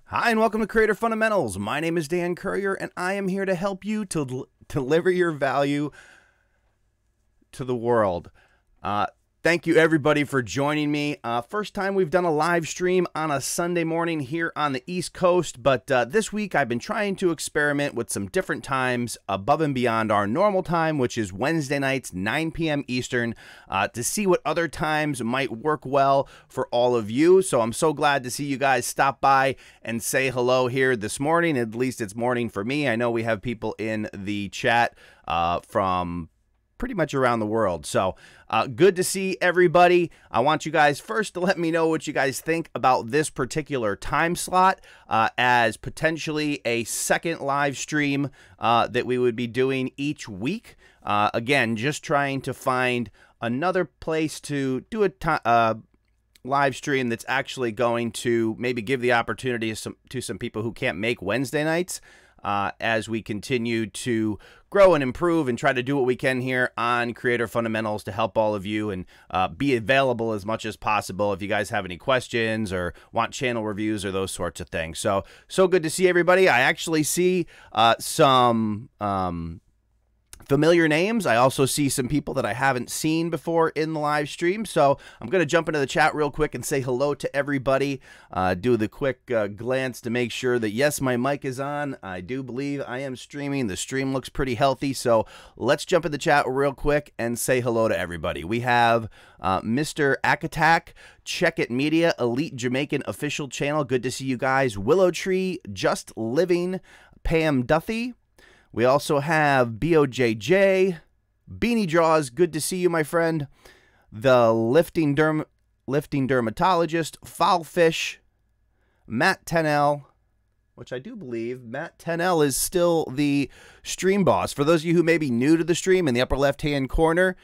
Hi, and welcome to Creator Fundamentals. My name is Dan Currier, and I am here to help you to deliver your value to the world. Thank you, everybody, for joining me. First time we've done a live stream on a Sunday morning here on the East Coast, but this week I've been trying to experiment with some different times above and beyond our normal time, which is Wednesday nights, 9 p.m. Eastern, to see what other times might work well for all of you. So I'm so glad to see you guys stop by and say hello here this morning. At least it's morning for me. I know we have people in the chat from pretty much around the world. So good to see everybody. I want you guys first to let me know what you guys think about this particular time slot as potentially a second live stream that we would be doing each week. Again, just trying to find another place to do a live stream that's actually going to maybe give the opportunity to some people who can't make Wednesday nights. As we continue to grow and improve and try to do what we can here on Creator Fundamentals to help all of you and be available as much as possible if you guys have any questions or want channel reviews or those sorts of things. So good to see everybody. I actually see some familiar names. I also see some people that I haven't seen before in the live stream. So I'm going to jump into the chat real quick and say hello to everybody. Do the quick glance to make sure that, yes, my mic is on. I do believe I am streaming. The stream looks pretty healthy. So let's jump in the chat real quick and say hello to everybody. We have Mr. Akatak, Check It Media, Elite Jamaican Official Channel. Good to see you guys. Willow Tree, Just Living, Pam Duffy. We also have BOJJ, Beanie Jaws, good to see you, my friend. The Lifting Dermatologist, Foulfish, Matt 10L, which I do believe Matt 10L is still the stream boss. For those of you who may be new to the stream, in the upper left-hand corner,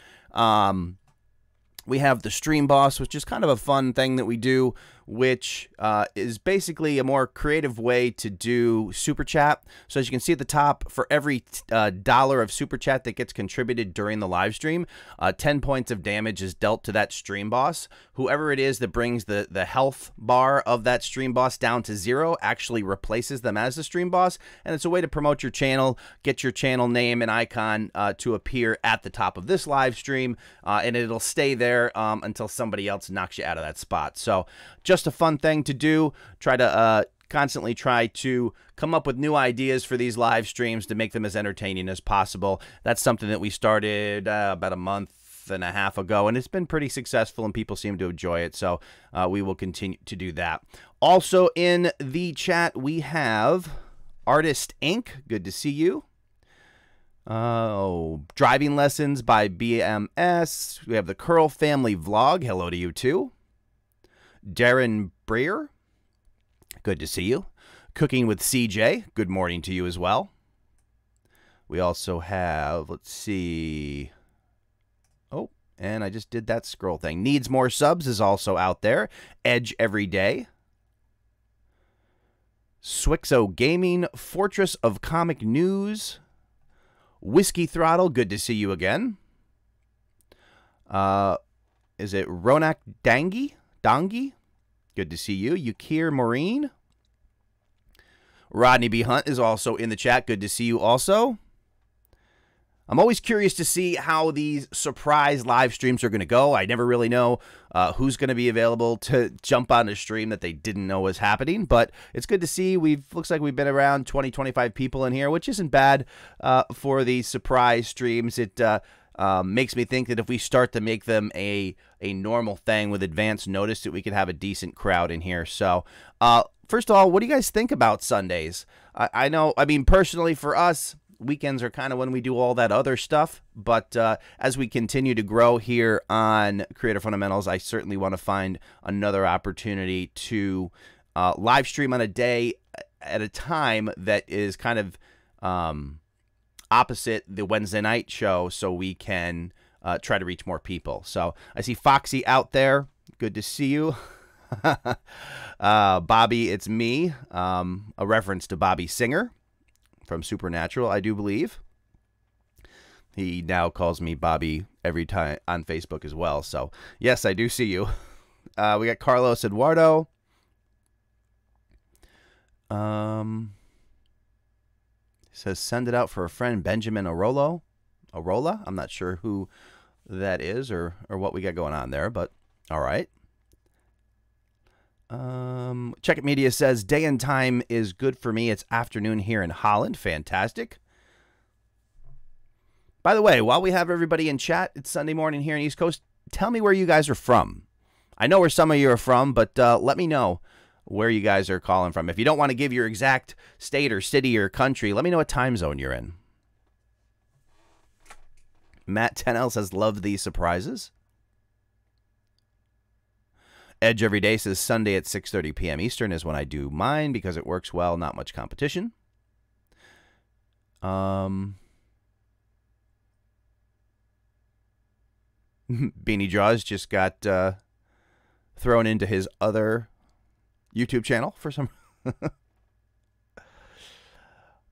we have the stream boss, which is kind of a fun thing that we do, which is basically a more creative way to do super chat. So as you can see at the top, for every dollar of super chat that gets contributed during the live stream, 10 points of damage is dealt to that stream boss. Whoever it is that brings the health bar of that stream boss down to 0 actually replaces them as the stream boss. And it's a way to promote your channel, get your channel name and icon to appear at the top of this live stream, and it'll stay there until somebody else knocks you out of that spot. So just a fun thing to do. Try to constantly try to come up with new ideas for these live streams to make them as entertaining as possible. That's something that we started about a month and a half ago, and it's been pretty successful and people seem to enjoy it. So we will continue to do that. Also in the chat, we have Artist Inc. Good to see you. Driving Lessons by BMS. We have the Curl Family Vlog. Hello to you too. Darren Breer, good to see you. Cooking with CJ, good morning to you as well. We also have, let's see. Oh, and I just did that scroll thing. Needs More Subs is also out there. Edge Every Day. Swixo Gaming, Fortress of Comic News. Whiskey Throttle, good to see you again. Is it Ronak Dangi? Good to see you. Yukir Maureen. Rodney B. Hunt is also in the chat. Good to see you also. I'm always curious to see how these surprise live streams are going to go. I never really know who's going to be available to jump on a stream that they didn't know was happening, but it's good to see. Looks like we've been around 20, 25 people in here, which isn't bad for the surprise streams. It makes me think that if we start to make them a normal thing with advance notice, that we could have a decent crowd in here. So first of all, what do you guys think about Sundays? I mean, personally for us, weekends are kind of when we do all that other stuff, but as we continue to grow here on Creator Fundamentals, I certainly want to find another opportunity to live stream on a day at a time that is kind of opposite the Wednesday night show, so we can try to reach more people. So I see Foxy out there. Good to see you. Bobby, it's me. A reference to Bobby Singer from Supernatural, I do believe. He now calls me Bobby every time on Facebook as well. So, yes, I do see you. We got Carlos Eduardo. Says, send it out for a friend, Benjamin Arola. I'm not sure who that is or what we got going on there, but all right. Check It Media says, day and time is good for me. It's afternoon here in Holland. Fantastic. By the way, while we have everybody in chat, it's Sunday morning here in East Coast. Tell me where you guys are from. I know where some of you are from, but let me know where you guys are calling from. If you don't want to give your exact state or city or country, let me know what time zone you're in. Matt Tennell says, love these surprises. Edge Every Day says, Sunday at 6:30 p.m. Eastern is when I do mine because it works well, not much competition. Beanie Jaws just got thrown into his other YouTube channel for some.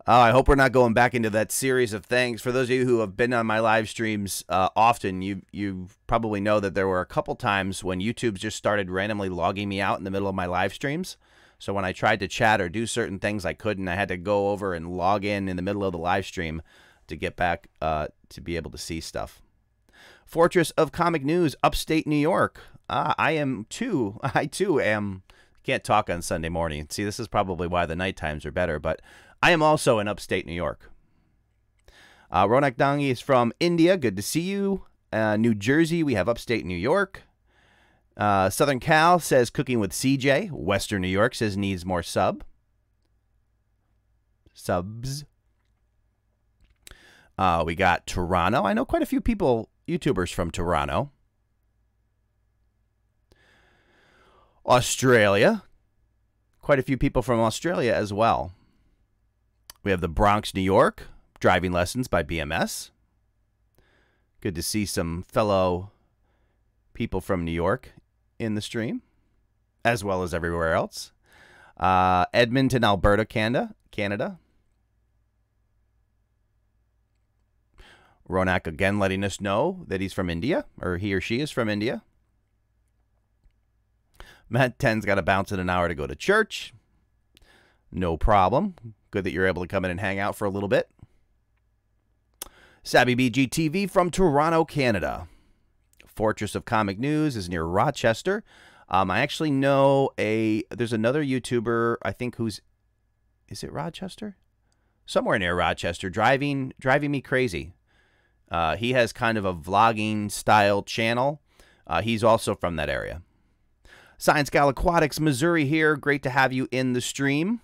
I hope we're not going back into that series of things. For those of you who have been on my live streams often, you probably know that there were a couple times when YouTube just started randomly logging me out in the middle of my live streams. So when I tried to chat or do certain things, I couldn't. I had to go over and log in the middle of the live stream to get back to be able to see stuff. Fortress of Comic News, upstate New York. I am too. I too am. Can't talk on Sunday morning. See, this is probably why the night times are better, but I am also in upstate New York. Ronak Dangi is from India. Good to see you. New Jersey, we have upstate New York. Southern Cal says cooking with CJ. Western New York says needs more subs. We got Toronto. I know quite a few people, YouTubers from Toronto. Australia. Quite a few people from Australia as well. We have the Bronx, New York. Driving lessons by BMS. Good to see some fellow people from New York in the stream, as well as everywhere else. Edmonton, Alberta, Canada. Ronak again letting us know that he's from India, or he or she is from India. Matt 10's got to bounce in an hour to go to church. No problem. Good that you're able to come in and hang out for a little bit. Savvy BGTV from Toronto, Canada. Fortress of Comic News is near Rochester. I actually know there's another YouTuber, I think, is it Rochester? Somewhere near Rochester, driving me crazy. He has kind of a vlogging style channel. He's also from that area. Science Gal Aquatics, Missouri here. Great to have you in the stream.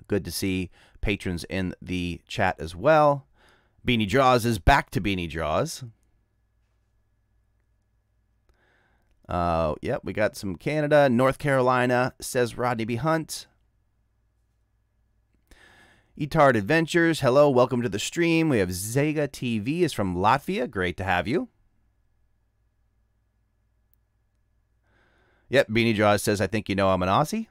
Good to see patrons in the chat as well. Beanie Jaws is back to Beanie Jaws. Yep, we got some Canada. North Carolina, says Rodney B. Hunt. Etard Adventures, hello, welcome to the stream. We have Zega TV is from Latvia. Great to have you. Yep, Beanie Jaws says, I think you know I'm an Aussie.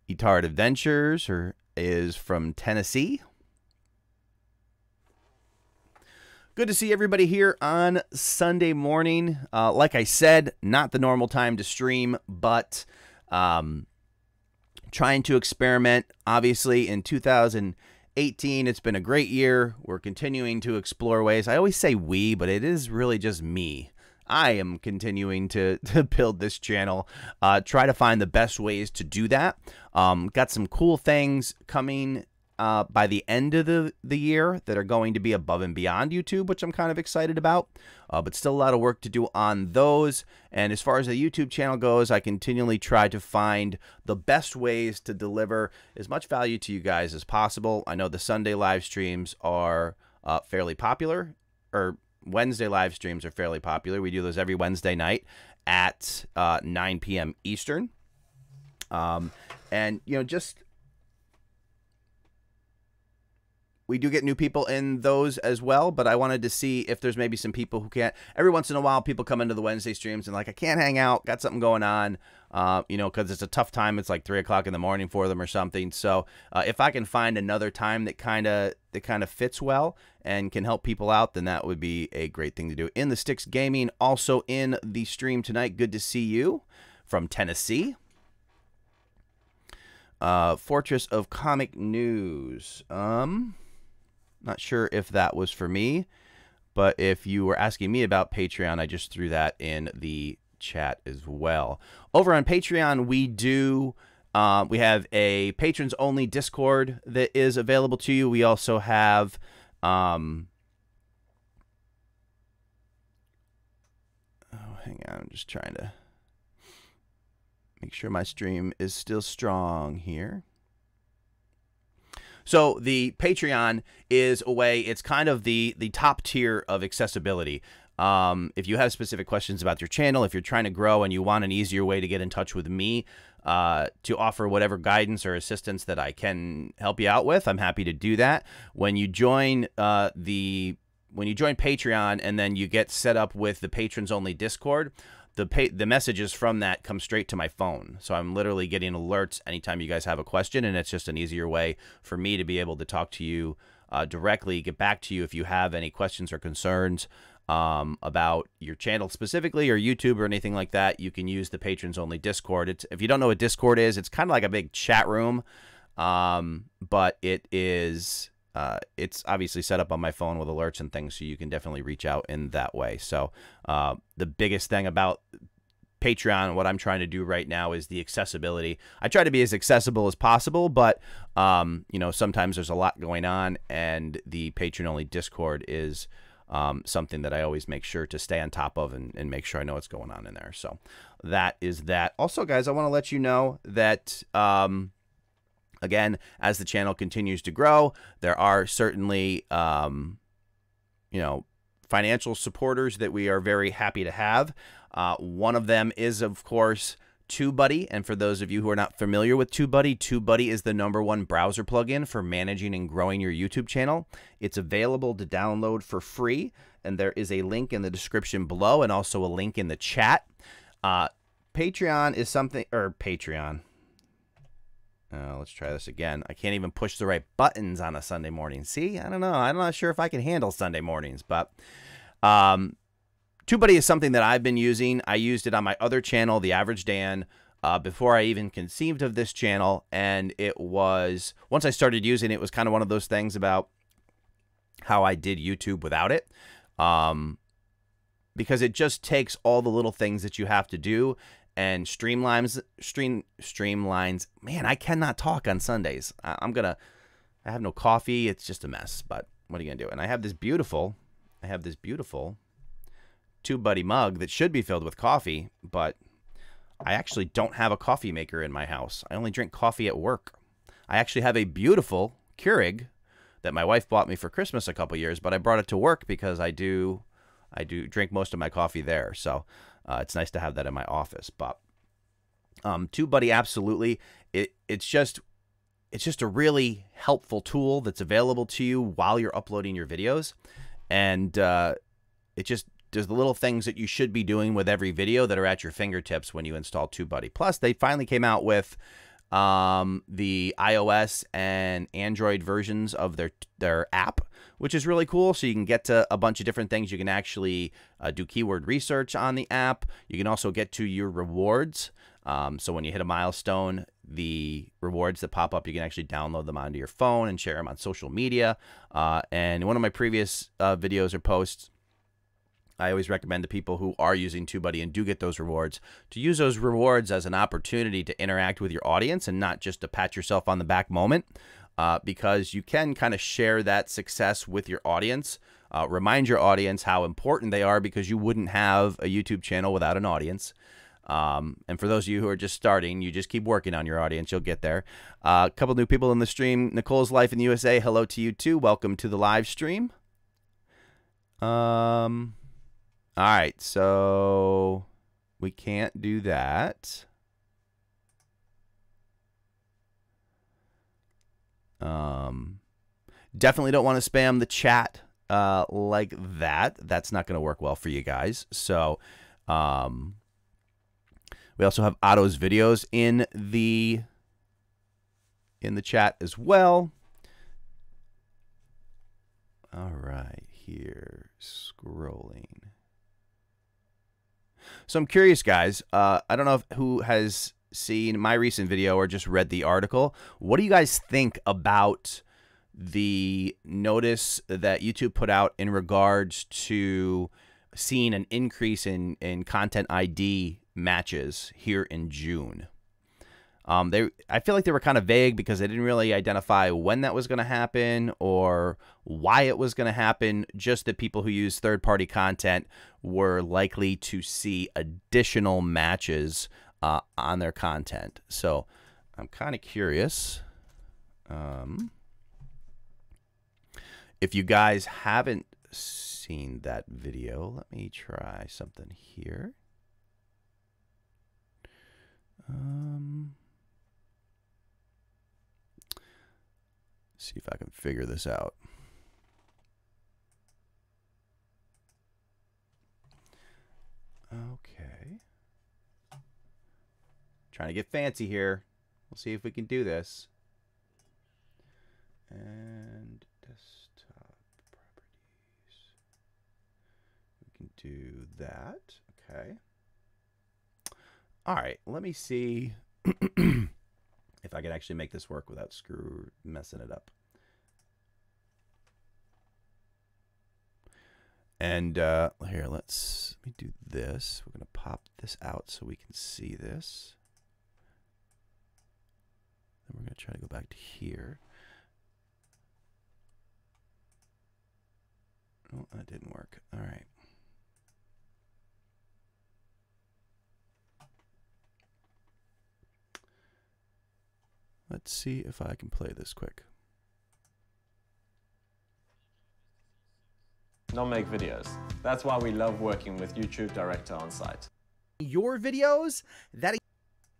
Etard Adventures is from Tennessee. Good to see everybody here on Sunday morning. Like I said, not the normal time to stream, but trying to experiment. Obviously, in 2018, it's been a great year. We're continuing to explore ways. I always say we, but it is really just me. I am continuing to build this channel, try to find the best ways to do that. Got some cool things coming by the end of the year that are going to be above and beyond YouTube, which I'm kind of excited about, but still a lot of work to do on those. And as far as the YouTube channel goes, I continually try to find the best ways to deliver as much value to you guys as possible. I know the Sunday live streams are fairly popular, or Wednesday live streams are fairly popular. We do those every Wednesday night at 9 p.m. Eastern. And, you know, just we do get new people in those as well, but I wanted to see if there's maybe some people who can't. Every once in a while, people come into the Wednesday streams and like, I can't hang out, got something going on, you know, because it's a tough time. It's like 3 o'clock in the morning for them or something. So if I can find another time that kind of fits well and can help people out, then that would be a great thing to do. In the Sticks Gaming, also in the stream tonight. Good to see you from Tennessee. Fortress of Comic News. Not sure if that was for me, but if you were asking me about Patreon, I just threw that in the chat as well. Over on Patreon, we do we have a patrons only Discord that is available to you. We also have oh, hang on, I'm just trying to make sure my stream is still strong here. So the Patreon is a way, it's kind of the top tier of accessibility. If you have specific questions about your channel, if you're trying to grow and you want an easier way to get in touch with me to offer whatever guidance or assistance that I can help you out with, I'm happy to do that. When you join Patreon and then you get set up with the patrons only Discord, the messages from that come straight to my phone. So I'm literally getting alerts anytime you guys have a question, and it's just an easier way for me to be able to talk to you directly, get back to you if you have any questions or concerns about your channel specifically or YouTube or anything like that. You can use the patrons only Discord. If you don't know what Discord is, it's kind of like a big chat room, but it is... it's obviously set up on my phone with alerts and things, so you can definitely reach out in that way. So the biggest thing about Patreon, what I'm trying to do right now, is the accessibility. I try to be as accessible as possible, but you know, sometimes there's a lot going on, and the patron-only Discord is something that I always make sure to stay on top of and make sure I know what's going on in there. So that is that. Also, guys, I want to let you know that again, as the channel continues to grow, there are certainly, you know, financial supporters that we are very happy to have. One of them is, of course, TubeBuddy. And for those of you who are not familiar with TubeBuddy, TubeBuddy is the #1 browser plugin for managing and growing your YouTube channel. It's available to download for free, and there is a link in the description below and also a link in the chat. Patreon is something, or Patreon. Let's try this again. I can't even push the right buttons on a Sunday morning. See, I don't know. I'm not sure if I can handle Sunday mornings, but TubeBuddy is something that I've been using. I used it on my other channel, The Average Dan, before I even conceived of this channel. And it was, once I started using it, it was kind of one of those things about how I did YouTube without it. Because it just takes all the little things that you have to do and streamlines. Man, I cannot talk on Sundays. I have no coffee. It's just a mess, but what are you gonna do? And I have this beautiful TubeBuddy mug that should be filled with coffee, but I actually don't have a coffee maker in my house. I only drink coffee at work. I actually have a beautiful Keurig that my wife bought me for Christmas a couple years, but I brought it to work because I do drink most of my coffee there. So it's nice to have that in my office. But TubeBuddy, absolutely. It's just a really helpful tool that's available to you while you're uploading your videos. And it just does the little things that you should be doing with every video that are at your fingertips when you install TubeBuddy. Plus, they finally came out with the iOS and Android versions of their app, which is really cool. So you can get to a bunch of different things. You can actually do keyword research on the app. You can also get to your rewards. So when you hit a milestone, the rewards that pop up, you can actually download them onto your phone and share them on social media. And in one of my previous videos or posts, I always recommend to people who are using TubeBuddy and do get those rewards to use those rewards as an opportunity to interact with your audience and not just to pat yourself on the back moment, because you can kind of share that success with your audience. Remind your audience how important they are, because you wouldn't have a YouTube channel without an audience. And for those of you who are just starting, you just keep working on your audience. You'll get there. A couple new people in the stream. Nicole's Life in the USA. Hello to you too. Welcome to the live stream. All right, so we can't do that. Definitely don't want to spam the chat like that. That's not going to work well for you guys. So we also have Otto's videos in the chat as well. All right, here, scrolling. So I'm curious, guys. I don't know who has seen my recent video or just read the article. What do you guys think about the notice that YouTube put out in regards to seeing an increase in content ID matches here in June? I feel like they were kind of vague because they didn't really identify when that was going to happen or why it was going to happen, just that people who use third-party content were likely to see additional matches on their content. So I'm kind of curious. If you guys haven't seen that video, let me try something here. See if I can figure this out. Okay. Trying to get fancy here. We'll see if we can do this. And desktop properties. We can do that. Okay. All right. Let me see if I can actually make this work without messing it up. And here, let me do this. We're going to pop this out so we can see this. Then we're going to try to go back to here. Oh, that didn't work. All right. Let's see if I can play this quick. Not make videos. That's why we love working with YouTube Director on site. Your videos,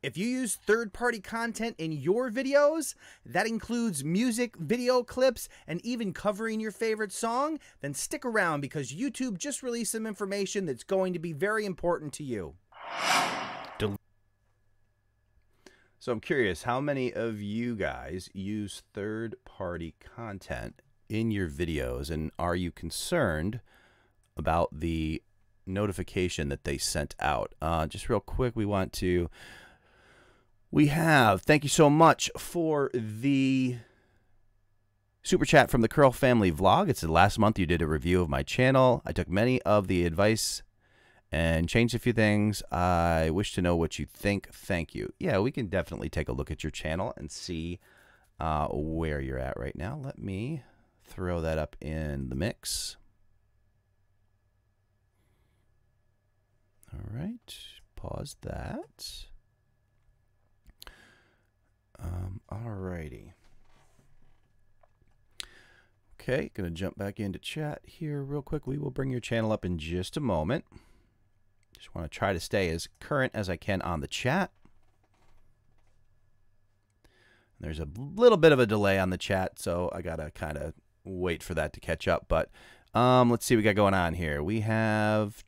if you use third-party content in your videos, that includes music, video clips, and even covering your favorite song, then stick around because YouTube just released some information that's going to be very important to you. So I'm curious, how many of you guys use third-party content in your videos, and are you concerned about the notification that they sent out? Just real quick, thank you so much for the super chat from the Curl Family Vlog. It's the last month you did a review of my channel. I took many of the advice and changed a few things. I wish to know what you think. Thank you. Yeah, we can definitely take a look at your channel and see where you're at right now. Let me throw that up in the mix. All right, pause that. All righty. Okay, gonna jump back into chat here real quick. We will bring your channel up in just a moment. Just want to try to stay as current as I can on the chat. There's a little bit of a delay on the chat, so I gotta kind of wait for that to catch up. But let's see what we got going on here. We have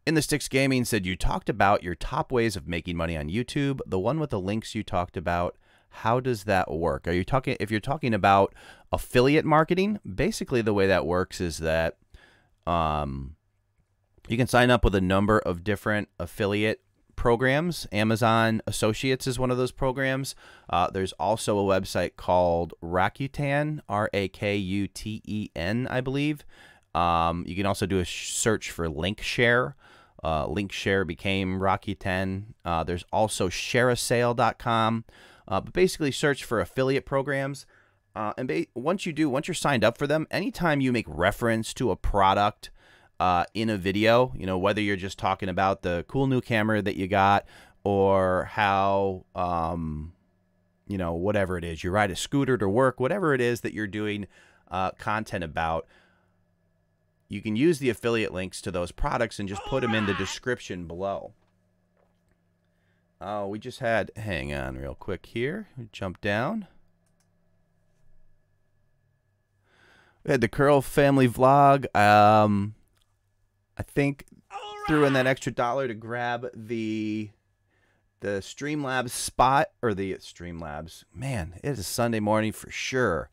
In the Sticks Gaming said you talked about your top ways of making money on YouTube. The one with the links you talked about, how does that work? Are you talking, if you're talking about affiliate marketing, basically the way that works is that you can sign up with a number of different affiliate programs. Amazon Associates is one of those programs. There's also a website called Rakuten, R-A-K-U-T-E-N, I believe. You can also do a search for Linkshare. Linkshare became Rakuten. There's also shareasale.com. But basically search for affiliate programs. And once you're signed up for them, anytime you make reference to a product in a video, you know, whether you're just talking about the cool new camera that you got or how, you know, whatever it is, you ride a scooter to work, whatever it is that you're doing content about, you can use the affiliate links to those products and just put them in the description below. Oh, we just had, hang on real quick here. Jump down. We had the Curl family vlog. I think threw in that extra $1 to grab the Streamlabs spot, or the Streamlabs. Man, it is a Sunday morning for sure.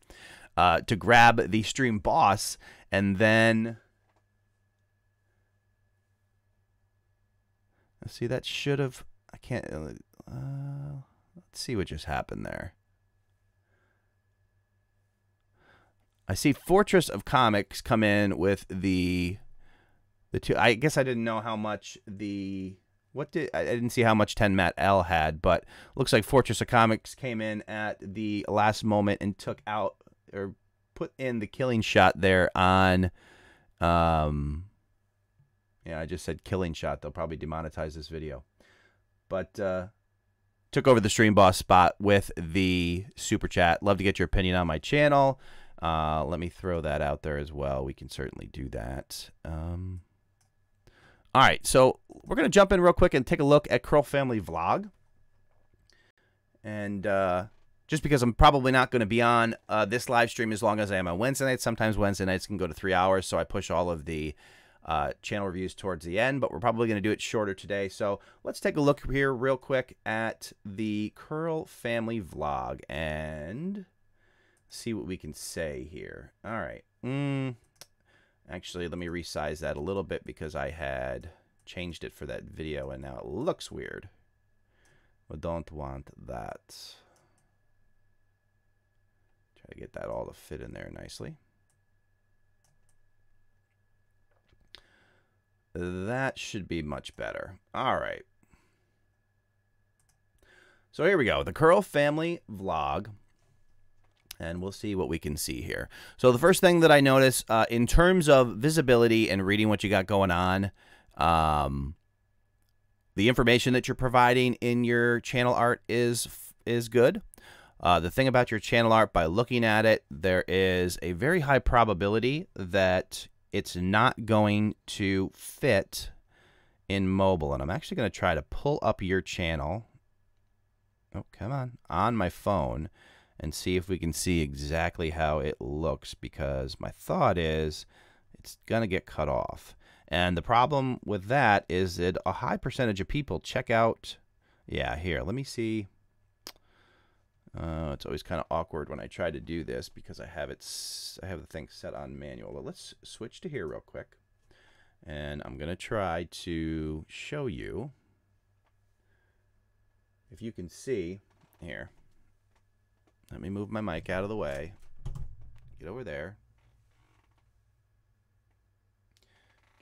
To grab the Stream Boss, and then let's see, that should have, I can't, let's see what just happened there. I see Fortress of Comics come in with the two. I guess I didn't know how much I didn't see how much 10 Matt L had, but looks like Fortress of Comics came in at the last moment and took out, or put in, the killing shot there on, yeah, I just said killing shot. They'll probably demonetize this video. But took over the Stream Boss spot with the super chat. Love to get your opinion on my channel. Let me throw that out there as well. We can certainly do that. All right, so we're going to jump in real quick and take a look at Curl Family Vlog. And just because I'm probably not going to be on this live stream as long as I am on Wednesday nights. Sometimes Wednesday nights can go to 3 hours, so I push all of the channel reviews towards the end, but we're probably going to do it shorter today. So let's take a look here real quick at the Curl Family Vlog and see what we can say here. All right. Actually, let me resize that a little bit because I had changed it for that video and now it looks weird. We don't want that. Try to get that all to fit in there nicely. That should be much better. All right. So here we go. The Curl Family Vlog. And we'll see what we can see here. So the first thing that I notice in terms of visibility and reading what you got going on, the information that you're providing in your channel art is good. The thing about your channel art, by looking at it, there is a very high probability that it's not going to fit in mobile. And I'm actually going to try to pull up your channel. Oh, come on my phone, and see if we can see exactly how it looks, because my thought is it's going to get cut off. And the problem with that is that a high percentage of people check out, yeah, here, let me see. It's always kind of awkward when I try to do this because I have the thing set on manual. But let's switch to here real quick. And I'm going to try to show you if you can see here. Let me move my mic out of the way. Get over there.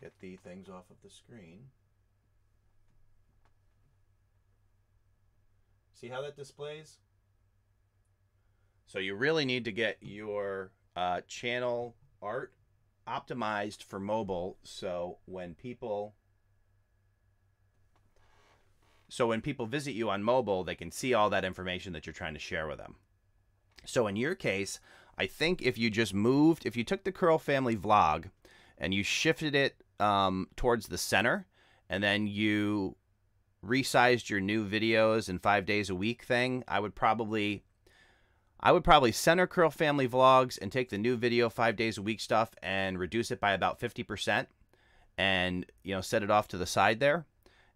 Get the things off of the screen. See how that displays? So you really need to get your channel art optimized for mobile, so when people visit you on mobile, they can see all that information that you're trying to share with them. So in your case, I think if you took the Curl Family Vlog and you shifted it towards the center, and then you resized your new videos and 5 days a week thing, I would probably center Curl Family Vlogs and take the new video 5 days a week stuff and reduce it by about 50%, and set it off to the side there,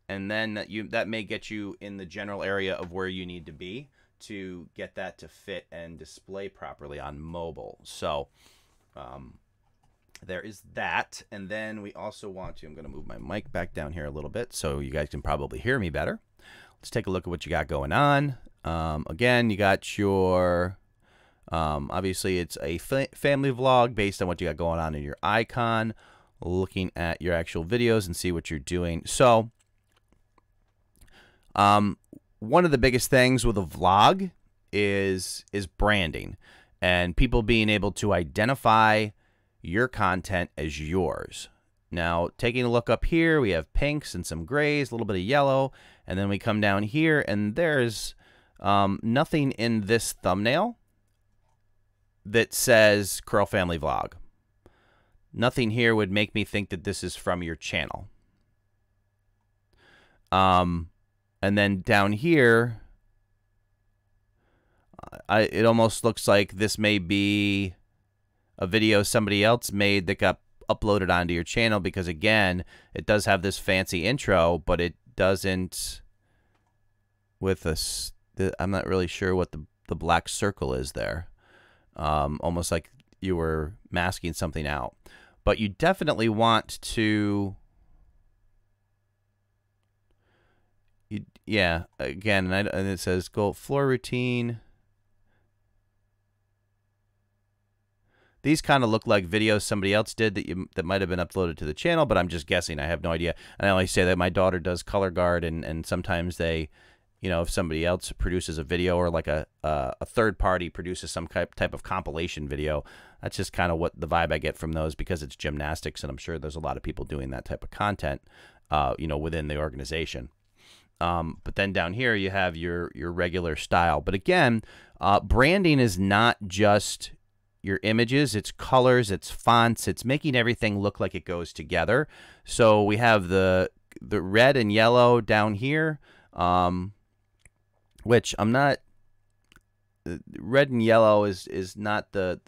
and then that may get you in the general area of where you need to be to get that to fit and display properly on mobile. So there is that. And then we also want to, I'm going to move my mic back down here a little bit so you guys can probably hear me better. Let's take a look at what you got going on. Again, you got your, obviously it's a family vlog based on what you got going on in your icon, looking at your actual videos and see what you're doing. So one of the biggest things with a vlog is branding, and people being able to identify your content as yours. Now, taking a look up here, we have pinks and some grays, a little bit of yellow, and then we come down here, and there's nothing in this thumbnail that says Curl Family Vlog. Nothing here would make me think that this is from your channel. And then down here, it almost looks like this may be a video somebody else made that got uploaded onto your channel, because again, it does have this fancy intro, but it doesn't with us. I'm not really sure what the black circle is there. Almost like you were masking something out. But you definitely want to, yeah, again, and it says go floor routine. These kind of look like videos somebody else did that might have been uploaded to the channel, but I'm just guessing. I have no idea. And I only say that my daughter does color guard, and sometimes they, you know, if somebody else produces a video, or like a third party produces some type of compilation video, that's just kind of what the vibe I get from those, because it's gymnastics, and I'm sure there's a lot of people doing that type of content, you know, within the organization. But then down here you have your regular style. But again, branding is not just your images, it's colors, it's fonts, it's making everything look like it goes together. So we have the red and yellow down here, which I'm not, red and yellow is not the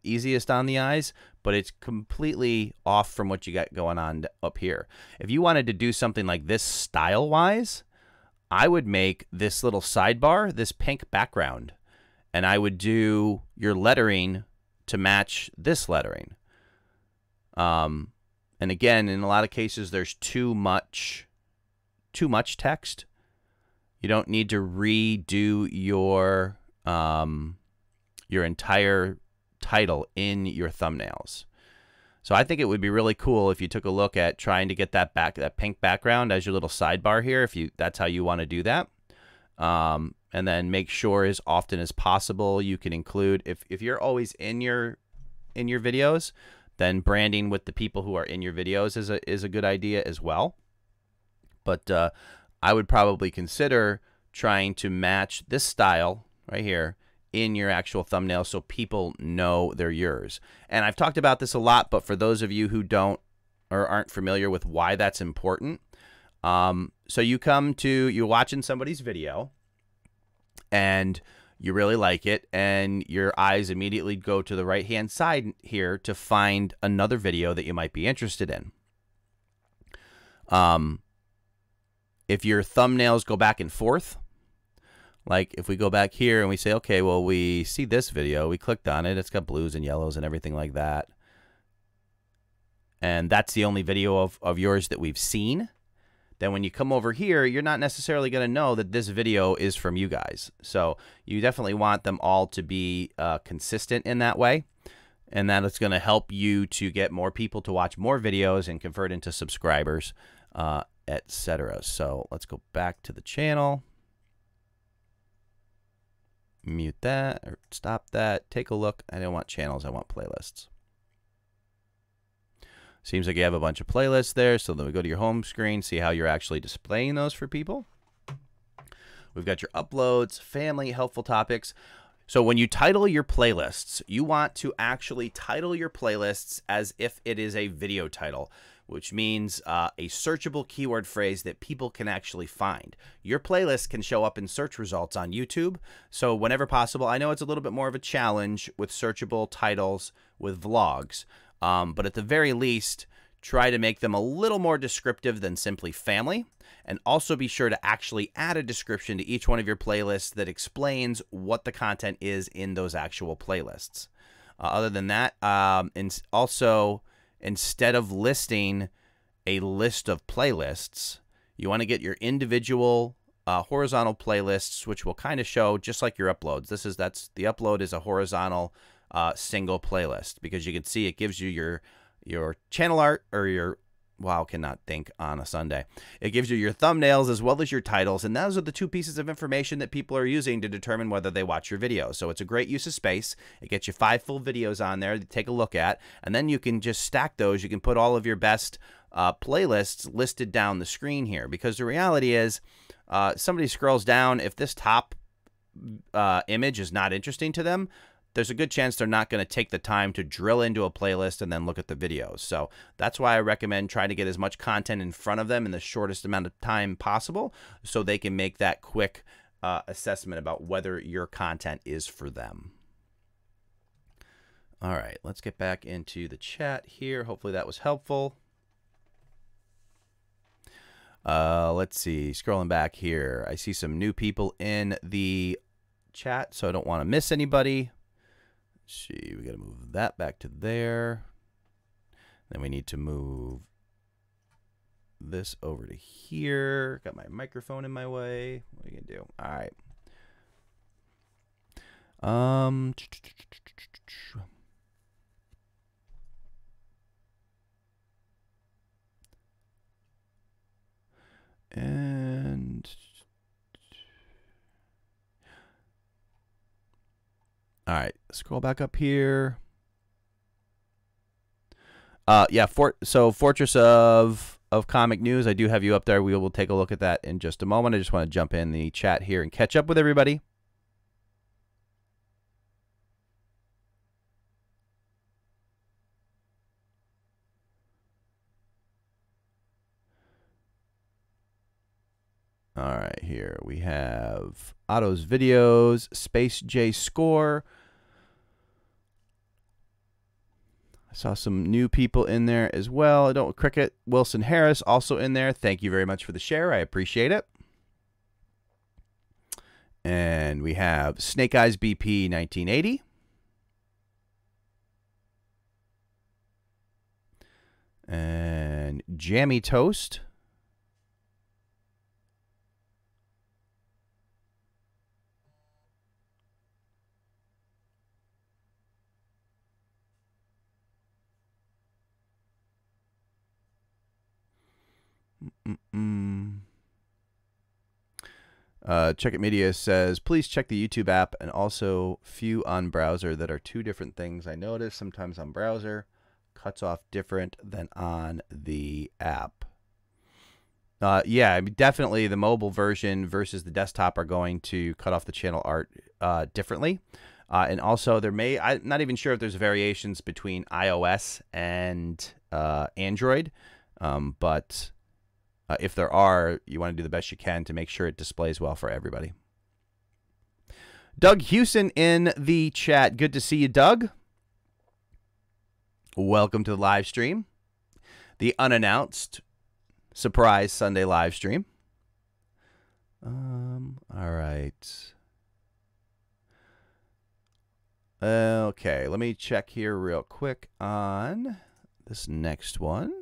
easiest on the eyes, but it's completely off from what you got going on up here. If you wanted to do something like this style-wise, I would make this little sidebar, this pink background, and I would do your lettering to match this lettering. And again, in a lot of cases, there's too much text. You don't need to redo your entire title in your thumbnails. So I think it would be really cool if you took a look at trying to get that pink background as your little sidebar here, if that's how you want to do that. And then make sure as often as possible you can include, if you're always in your videos, then branding with the people who are in your videos is a good idea as well. But I would probably consider trying to match this style right here in your actual thumbnail so people know they're yours. And I've talked about this a lot, but for those of you who don't or aren't familiar with why that's important, so you're watching somebody's video and you really like it, and your eyes immediately go to the right-hand side here to find another video that you might be interested in. If your thumbnails go back and forth, like if we go back here and we say, okay, well, we see this video, we clicked on it, it's got blues and yellows and everything like that, and that's the only video of yours that we've seen, then when you come over here, you're not necessarily going to know that this video is from you guys. So you definitely want them all to be consistent in that way, and that it's going to help you to get more people to watch more videos and convert into subscribers, etc. So let's go back to the channel. Mute that or stop that. Take a look. I don't want channels, I want playlists. Seems like you have a bunch of playlists there. So then we go to your home screen, see how you're actually displaying those for people. We've got your uploads, family, helpful topics. So when you title your playlists, you want to actually title your playlists as if it is a video title, which means a searchable keyword phrase that people can actually find. Your playlist can show up in search results on YouTube. So whenever possible, I know it's a little bit more of a challenge with searchable titles with vlogs, but at the very least, try to make them a little more descriptive than simply family. And also be sure to actually add a description to each one of your playlists that explains what the content is in those actual playlists. Other than that, and also, instead of listing a list of playlists, you want to get your individual horizontal playlists, which will kind of show just like your uploads. The upload is a horizontal single playlist, because you can see it gives you your channel art, or your, wow, cannot think on a Sunday. It gives you your thumbnails as well as your titles, and those are the two pieces of information that people are using to determine whether they watch your video. So it's a great use of space. It gets you 5 full videos on there to take a look at, and then you can just stack those. You can put all of your best playlists listed down the screen here, because the reality is somebody scrolls down, if this top image is not interesting to them, there's a good chance they're not going to take the time to drill into a playlist and then look at the videos. So that's why I recommend trying to get as much content in front of them in the shortest amount of time possible so they can make that quick assessment about whether your content is for them. All right, let's get back into the chat here. Hopefully that was helpful. Let's see, scrolling back here. I see some new people in the chat, so I don't want to miss anybody. Let's see, we got to move that back to there. Then we need to move this over to here. Got my microphone in my way. What are you gonna do? All right. And all right, scroll back up here. Yeah, so Fortress of Comic News, I do have you up there. We will take a look at that in just a moment. I just want to jump in the chat here and catch up with everybody. All right, here we have Otto's Videos, Space J Score. I saw some new people in there as well. I don't Cricket Wilson Harris also in there. Thank you very much for the share. I appreciate it. And we have Snake Eyes BP 1980. And Jammy Toast. Check It Media says, please check the YouTube app and also view on browser that are two different things. I notice sometimes on browser cuts off different than on the app. Yeah, I mean, definitely the mobile version versus the desktop are going to cut off the channel art differently. And also there may, I'm not even sure if there's variations between iOS and Android, but if there are, you want to do the best you can to make sure it displays well for everybody. Doug Hewson in the chat. Good to see you, Doug. Welcome to the live stream. The unannounced surprise Sunday live stream. All right. Okay, let me check here real quick on this next one.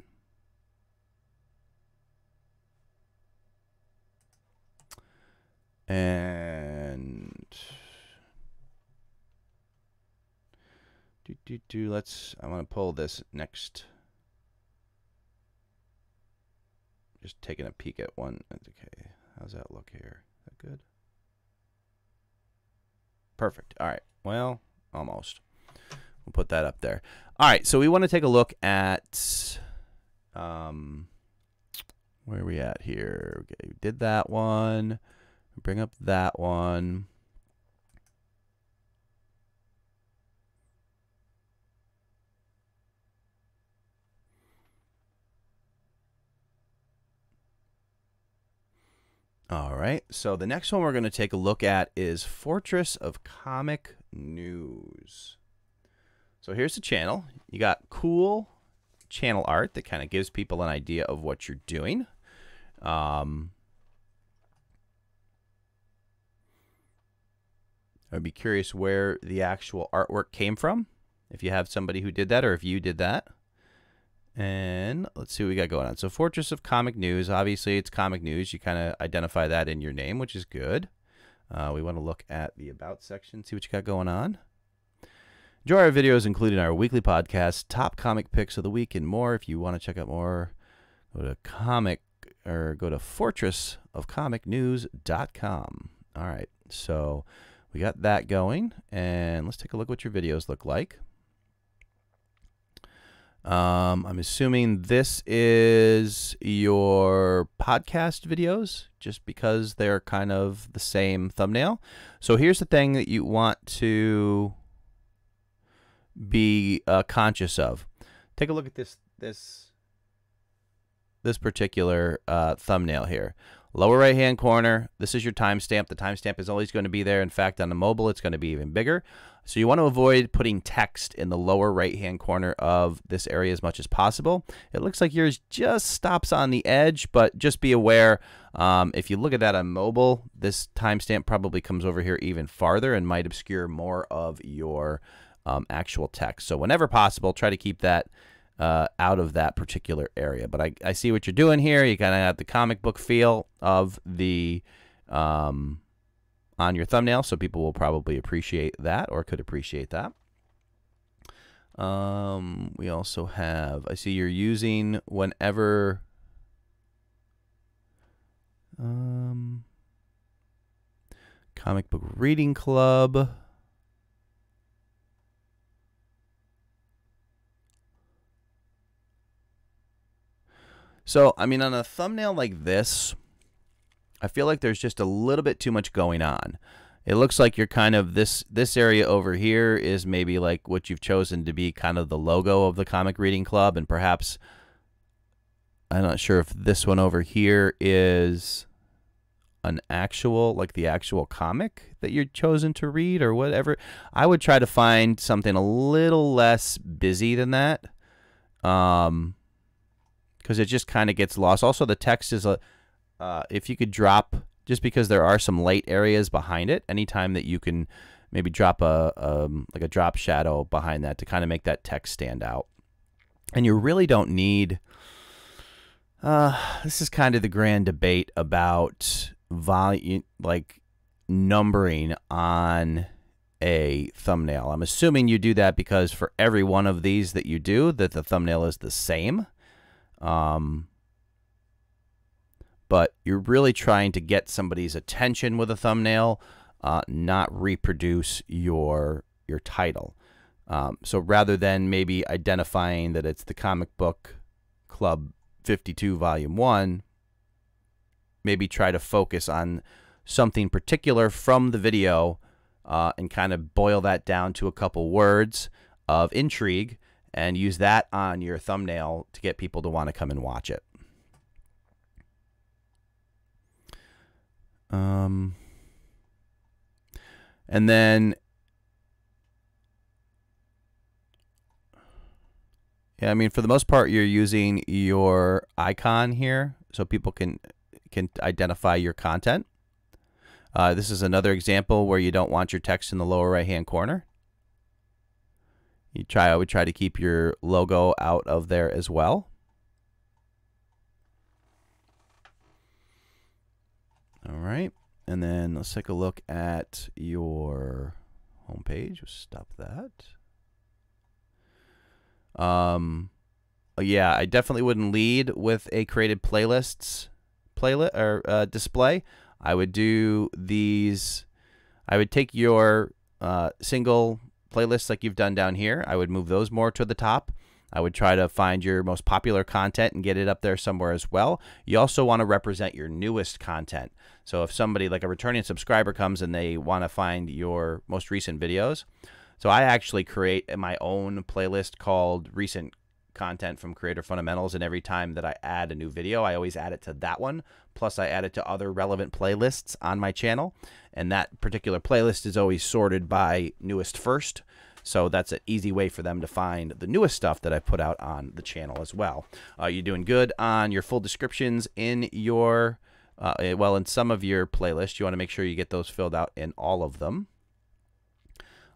And I want to pull this next. Just taking a peek at one. Okay, how's that look here? Is that good? Perfect. All right. Well, almost. We'll put that up there. All right. So we want to take a look at where are we at here? Okay, we did that one. Bring up that one. All right, so the next one we're going to take a look at is Fortress of Comic News. So here's the channel. You got cool channel art that kind of gives people an idea of what you're doing. I'd be curious where the actual artwork came from, if you have somebody who did that or if you did that. And let's see what we got going on. So Fortress of Comic News, obviously it's comic news. You kind of identify that in your name, which is good. We want to look at the About section, see what you got going on. Enjoy our videos, including our weekly podcast, top comic picks of the week, and more. If you want to check out more, go to fortressofcomicnews.com. All right, so we got that going, and let's take a look what your videos look like. I'm assuming this is your podcast videos, just because they're kind of the same thumbnail. So here's the thing that you want to be conscious of. Take a look at this particular thumbnail here. Lower right hand corner, this is your timestamp. The timestamp is always going to be there. In fact, on the mobile, it's going to be even bigger. So you want to avoid putting text in the lower right hand corner of this area as much as possible. It looks like yours just stops on the edge, but just be aware, if you look at that on mobile, this timestamp probably comes over here even farther and might obscure more of your actual text. So whenever possible, try to keep that out of that particular area. But I see what you're doing here. You kind of have the comic book feel of the on your thumbnail, so people will probably appreciate that, or could appreciate that. We also have, I see you're using whenever comic book reading club. So, I mean, on a thumbnail like this, I feel like there's just a little bit too much going on. It looks like you're kind of, this area over here is maybe like what you've chosen to be kind of the logo of the comic reading club, and perhaps, I'm not sure if this one over here is an actual, like the actual comic that you're chosen to read or whatever. I would try to find something a little less busy than that. Because it just kind of gets lost. Also, the text is if you could drop, just because there are some light areas behind it, anytime that you can maybe drop like a drop shadow behind that to kind of make that text stand out. And you really don't need, this is kind of the grand debate about volume, like numbering on a thumbnail. I'm assuming you do that because for every one of these that you do, that the thumbnail is the same. But you're really trying to get somebody's attention with a thumbnail, not reproduce your title. So rather than maybe identifying that it's the Comic Book Club 52 Volume 1, maybe try to focus on something particular from the video and kind of boil that down to a couple words of intrigue, and use that on your thumbnail to get people to want to come and watch it. And then, yeah, I mean, for the most part, you're using your icon here so people can identify your content. This is another example where you don't want your text in the lower right-hand corner. I would try to keep your logo out of there as well. All right, and then let's take a look at your homepage. Stop that. Yeah, I definitely wouldn't lead with a created playlists display. I would do these. I would take your single playlists like you've done down here. I would move those more to the top. I would try to find your most popular content and get it up there somewhere as well. You also want to represent your newest content. So if somebody like a returning subscriber comes and they want to find your most recent videos, so I actually create my own playlist called Recent Content from Creator Fundamentals, and every time that I add a new video, I always add it to that one. Plus, I add it to other relevant playlists on my channel, and that particular playlist is always sorted by newest first. So that's an easy way for them to find the newest stuff that I put out on the channel as well. You're doing good on your full descriptions in your, well, in some of your playlists. You want to make sure you get those filled out in all of them.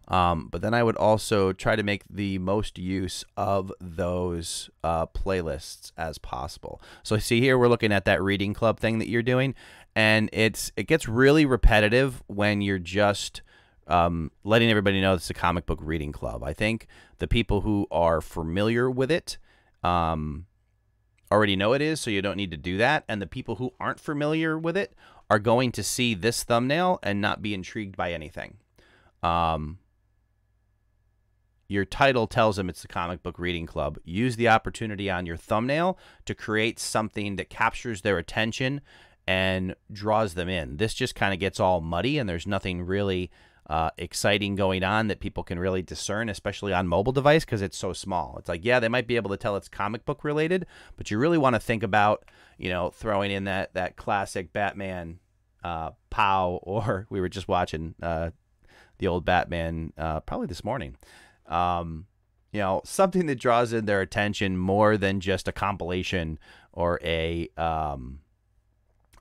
But then I would also try to make the most use of those playlists as possible. So see here, we're looking at that reading club thing that you're doing, and it gets really repetitive when you're just letting everybody know it's a comic book reading club. I think the people who are familiar with it already know it is, so you don't need to do that. And the people who aren't familiar with it are going to see this thumbnail and not be intrigued by anything. Your title tells them it's the comic book reading club. Use the opportunity on your thumbnail to create something that captures their attention and draws them in. This just kind of gets all muddy, and there's nothing really exciting going on that people can really discern, especially on mobile device, because it's so small. It's like, yeah, they might be able to tell it's comic book related, but you really want to think about, you know, throwing in that classic Batman POW, or we were just watching the old Batman probably this morning. You know, something that draws in their attention more than just a compilation or a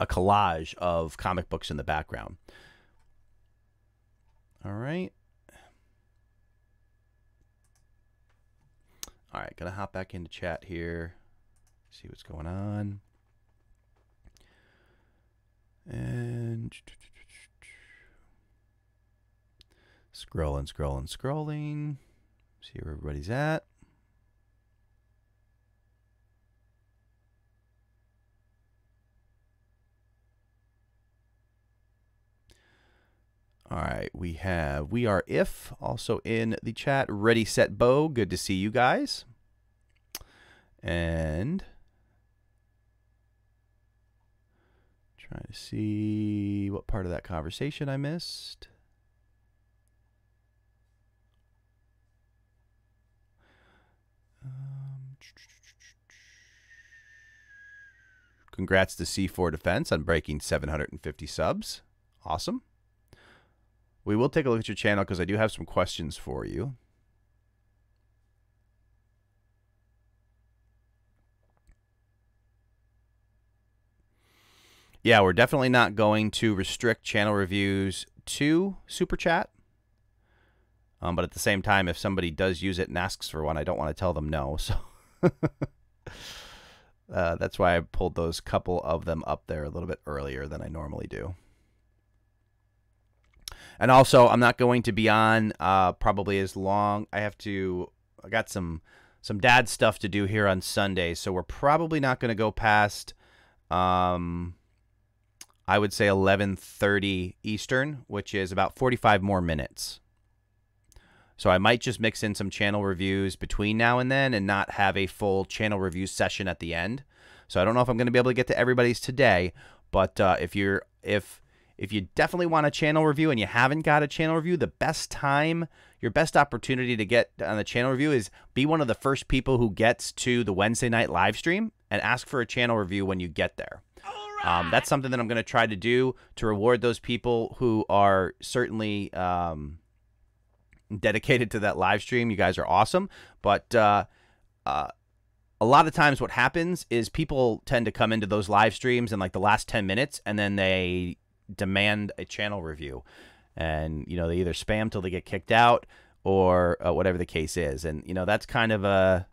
collage of comic books in the background. All right. All right, gonna hop back into chat here, see what's going on. And scrolling. See where everybody's at. All right, we are if also in the chat. Ready, set, Bo. Good to see you guys. And trying to see what part of that conversation I missed. Congrats to C4 Defense on breaking 750 subs. Awesome. We will take a look at your channel because I do have some questions for you. Yeah, we're definitely not going to restrict channel reviews to Super Chat. But at the same time, if somebody does use it and asks for one, I don't want to tell them no. So that's why I pulled those couple of them up there a little bit earlier than I normally do. And also, I'm not going to be on probably as long. I got some dad stuff to do here on Sunday, so we're probably not going to go past, I would say 11:30 Eastern, which is about 45 more minutes. So I might just mix in some channel reviews between now and then and not have a full channel review session at the end. So I don't know if I'm going to be able to get to everybody's today, but if you definitely want a channel review and you haven't got a channel review, the best time, your best opportunity to get on the channel review is be one of the first people who gets to the Wednesday night live stream and ask for a channel review when you get there. That's something that I'm going to try to do to reward those people who are certainly dedicated to that live stream. You guys are awesome. But a lot of times what happens is people tend to come into those live streams in like the last 10 minutes and then they demand a channel review. And, you know, they either spam till they get kicked out or whatever the case is. And, you know, that's kind of a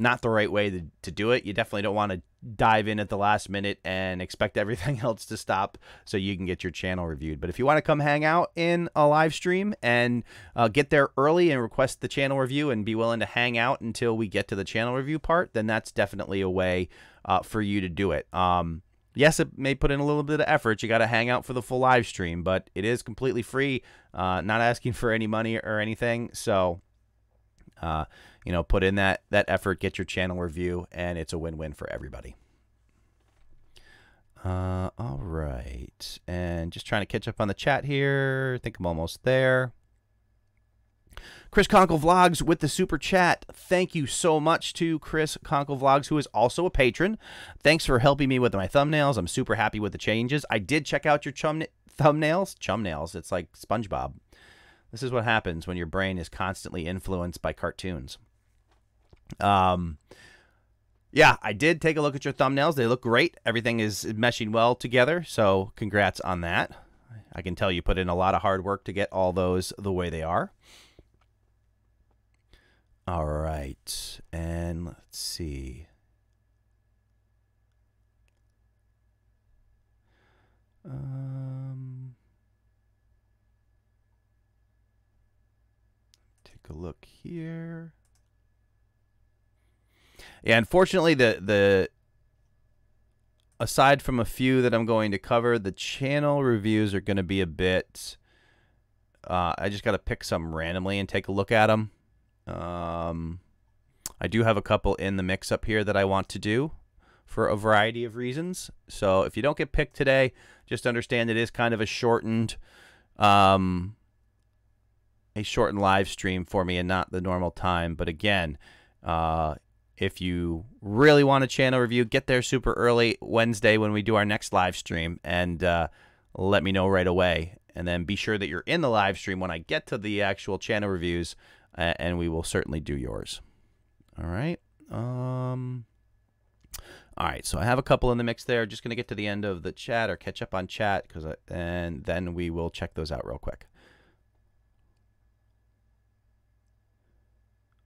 not the right way to do it. You definitely don't want to dive in at the last minute and expect everything else to stop so you can get your channel reviewed. But if you want to come hang out in a live stream and get there early and request the channel review and be willing to hang out until we get to the channel review part, then that's definitely a way for you to do it. Yes, it may put in a little bit of effort. You got to hang out for the full live stream, but it is completely free, not asking for any money or anything. So, you know, put in that effort, get your channel review, and it's a win-win for everybody. All right. And just trying to catch up on the chat here. I think I'm almost there. Chris Conkle Vlogs with the super chat. Thank you so much to Chris Conkle Vlogs, who is also a patron. Thanks for helping me with my thumbnails. I'm super happy with the changes. I did check out your thumbnails. Chumnails. It's like SpongeBob. This is what happens when your brain is constantly influenced by cartoons. Yeah, I did take a look at your thumbnails. They look great. Everything is meshing well together, so congrats on that. I can tell you put in a lot of hard work to get all those the way they are. All right, and let's see. Take a look here. Yeah, unfortunately, aside from a few that I'm going to cover, the channel reviews are going to be a bit. I just got to pick some randomly and take a look at them. I do have a couple in the mix up here that I want to do for a variety of reasons. So if you don't get picked today, just understand it is kind of a shortened a shortened live stream for me and not the normal time. But again, if you really want a channel review, get there super early Wednesday when we do our next live stream, and let me know right away. And then be sure that you're in the live stream when I get to the actual channel reviews, and we will certainly do yours. All right. All right, so I have a couple in the mix there. Just going to get to the end of the chat or catch up on chat, and then we will check those out real quick.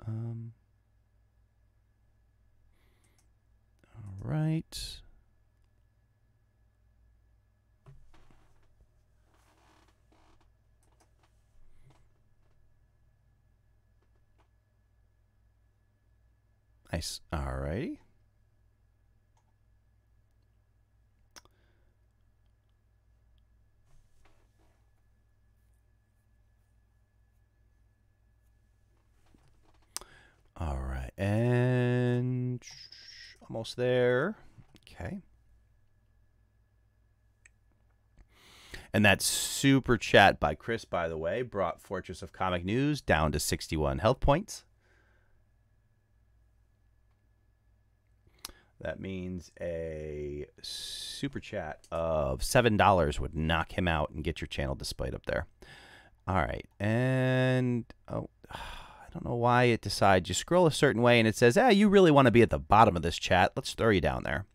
All right. Nice. All righty. All right, and almost there. Okay. And that super chat by Chris, by the way, brought Fortress of Comic News down to 61 health points. That means a super chat of $7 would knock him out and get your channel displayed up there. All right, and oh, I don't know why it decides you scroll a certain way and it says, you really want to be at the bottom of this chat. Let's throw you down there.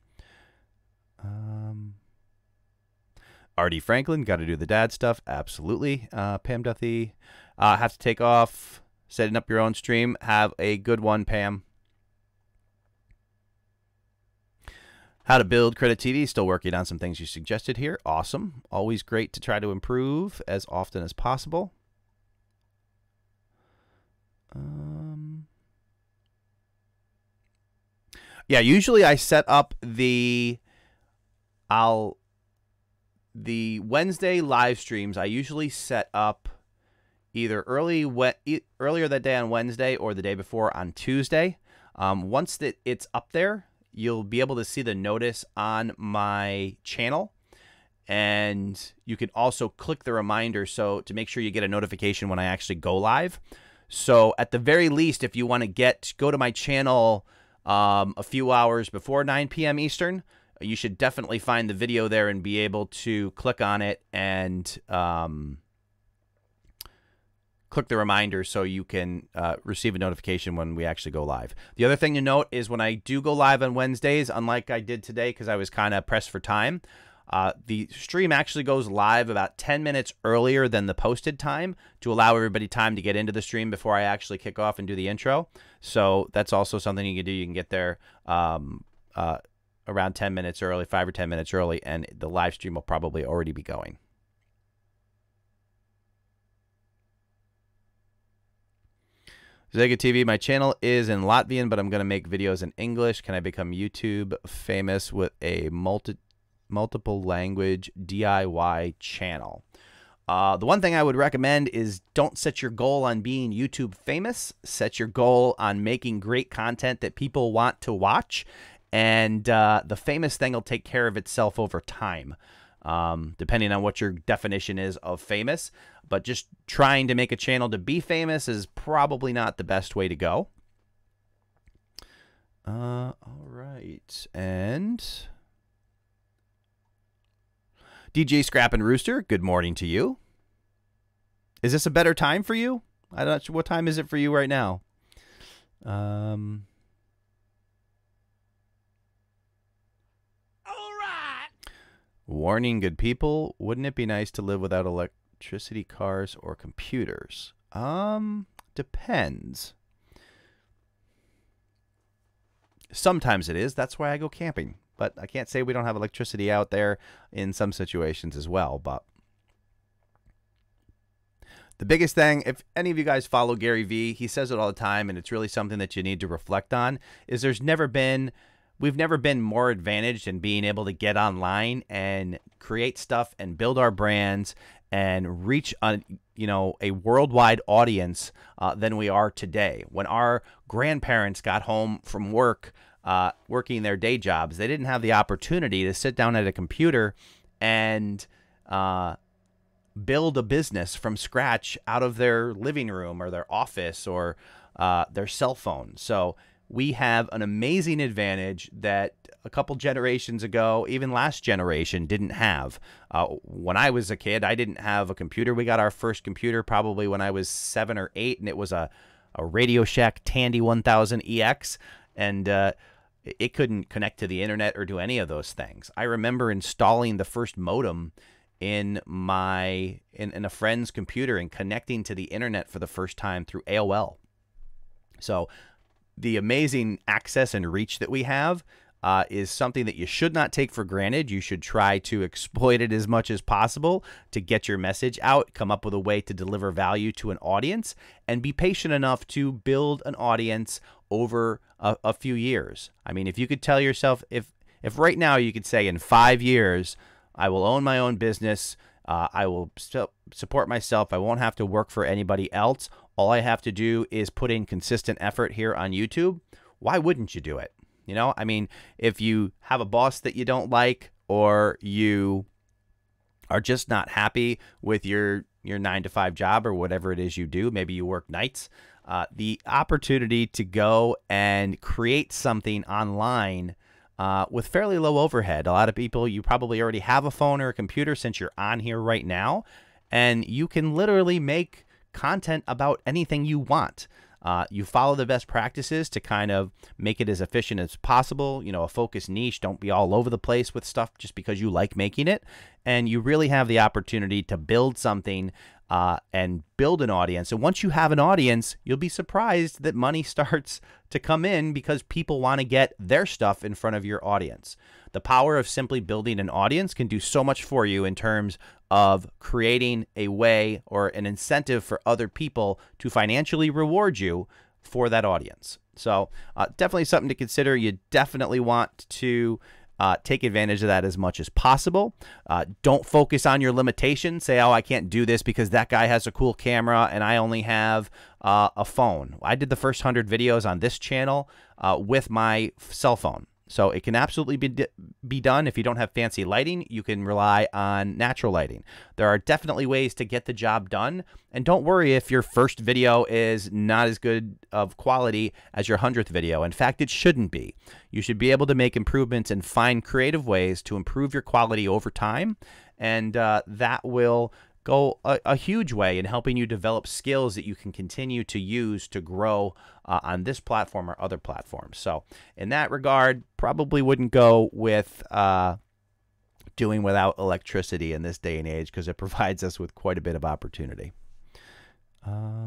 R.D. Franklin, got to do the dad stuff. Absolutely. Pam Duthie, have to take off. Setting up your own stream. Have a good one, Pam. How to build Credit TV. Still working on some things you suggested here. Awesome. Always great to try to improve as often as possible. Yeah, usually I set up the Wednesday live streams. I usually set up either earlier that day on Wednesday or the day before on Tuesday. Once it's up there, you'll be able to see the notice on my channel, and you can also click the reminder to make sure you get a notification when I actually go live. So at the very least, if you want to go to my channel a few hours before 9 p.m. Eastern, you should definitely find the video there and be able to click on it and click the reminder so you can receive a notification when we actually go live. The other thing to note is when I do go live on Wednesdays, unlike I did today because I was kind of pressed for time, the stream actually goes live about 10 minutes earlier than the posted time to allow everybody time to get into the stream before I actually kick off and do the intro. So that's also something you can do. You can get there around 10 minutes early, 5 or 10 minutes early, and the live stream will probably already be going. Zega TV, my channel is in Latvian, but I'm going to make videos in English. Can I become YouTube famous with a multiple language DIY channel? The one thing I would recommend is don't set your goal on being YouTube famous. Set your goal on making great content that people want to watch, and the famous thing will take care of itself over time, depending on what your definition is of famous. But just trying to make a channel to be famous is probably not the best way to go. All right, and DJ Scrap and Rooster, good morning to you. Is this a better time for you? I'm not sure. What time is it for you right now? All right. Warning, good people. Wouldn't it be nice to live without electricity, cars, or computers? Depends. Sometimes it is. That's why I go camping. But I can't say we don't have electricity out there in some situations as well. But the biggest thing, if any of you guys follow Gary Vee, he says it all the time, and it's really something that you need to reflect on, is we've never been more advantaged in being able to get online and create stuff and build our brands and reach a worldwide audience than we are today. When our grandparents got home from work, working their day jobs, they didn't have the opportunity to sit down at a computer and build a business from scratch out of their living room or their office or their cell phone. So we have an amazing advantage that a couple generations ago, even last generation, didn't have. When I was a kid, I didn't have a computer. We got our first computer probably when I was 7 or 8, and it was a Radio Shack Tandy 1000EX, and it couldn't connect to the internet or do any of those things. I remember installing the first modem in a friend's computer and connecting to the internet for the first time through AOL. So the amazing access and reach that we have is something that you should not take for granted. You should try to exploit it as much as possible to get your message out, come up with a way to deliver value to an audience, and be patient enough to build an audience over a few years. I mean, if you could tell yourself, if right now you could say in 5 years, I will own my own business, I will support myself, I won't have to work for anybody else, all I have to do is put in consistent effort here on YouTube, why wouldn't you do it? You know, I mean, if you have a boss that you don't like, or you are just not happy with your 9-to-5 job or whatever it is you do, maybe you work nights, the opportunity to go and create something online with fairly low overhead. A lot of people, you probably already have a phone or a computer since you're on here right now, and you can literally make content about anything you want. You follow the best practices to kind of make it as efficient as possible. You know, a focused niche. Don't be all over the place with stuff just because you like making it. And you really have the opportunity to build something and build an audience. And once you have an audience, you'll be surprised that money starts to come in because people want to get their stuff in front of your audience. The power of simply building an audience can do so much for you in terms of creating a way or an incentive for other people to financially reward you for that audience. So definitely something to consider. You definitely want to take advantage of that as much as possible. Don't focus on your limitations. Say, oh, I can't do this because that guy has a cool camera and I only have a phone. I did the first 100 videos on this channel with my cell phone. So it can absolutely be done. If you don't have fancy lighting, you can rely on natural lighting. There are definitely ways to get the job done. And don't worry if your first video is not as good of quality as your 100th video. In fact, it shouldn't be. You should be able to make improvements and find creative ways to improve your quality over time. And that will go a huge way in helping you develop skills that you can continue to use to grow on this platform or other platforms. So in that regard, probably wouldn't go with doing without electricity in this day and age because it provides us with quite a bit of opportunity. Not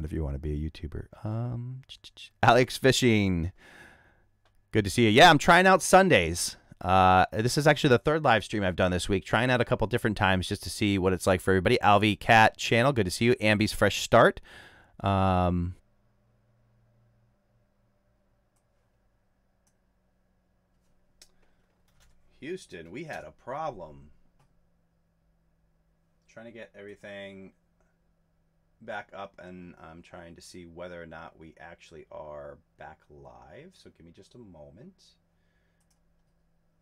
if you want to be a YouTuber. Alex Fishing. Good to see you. Yeah, I'm trying out Sundays. This is actually the third live stream I've done this week, trying out a couple different times just to see what it's like for everybody. Alvi Cat Channel, good to see you. Ambi's Fresh Start. Houston, we had a problem trying to get everything back up, and I'm trying to see whether or not we actually are back live. So give me just a moment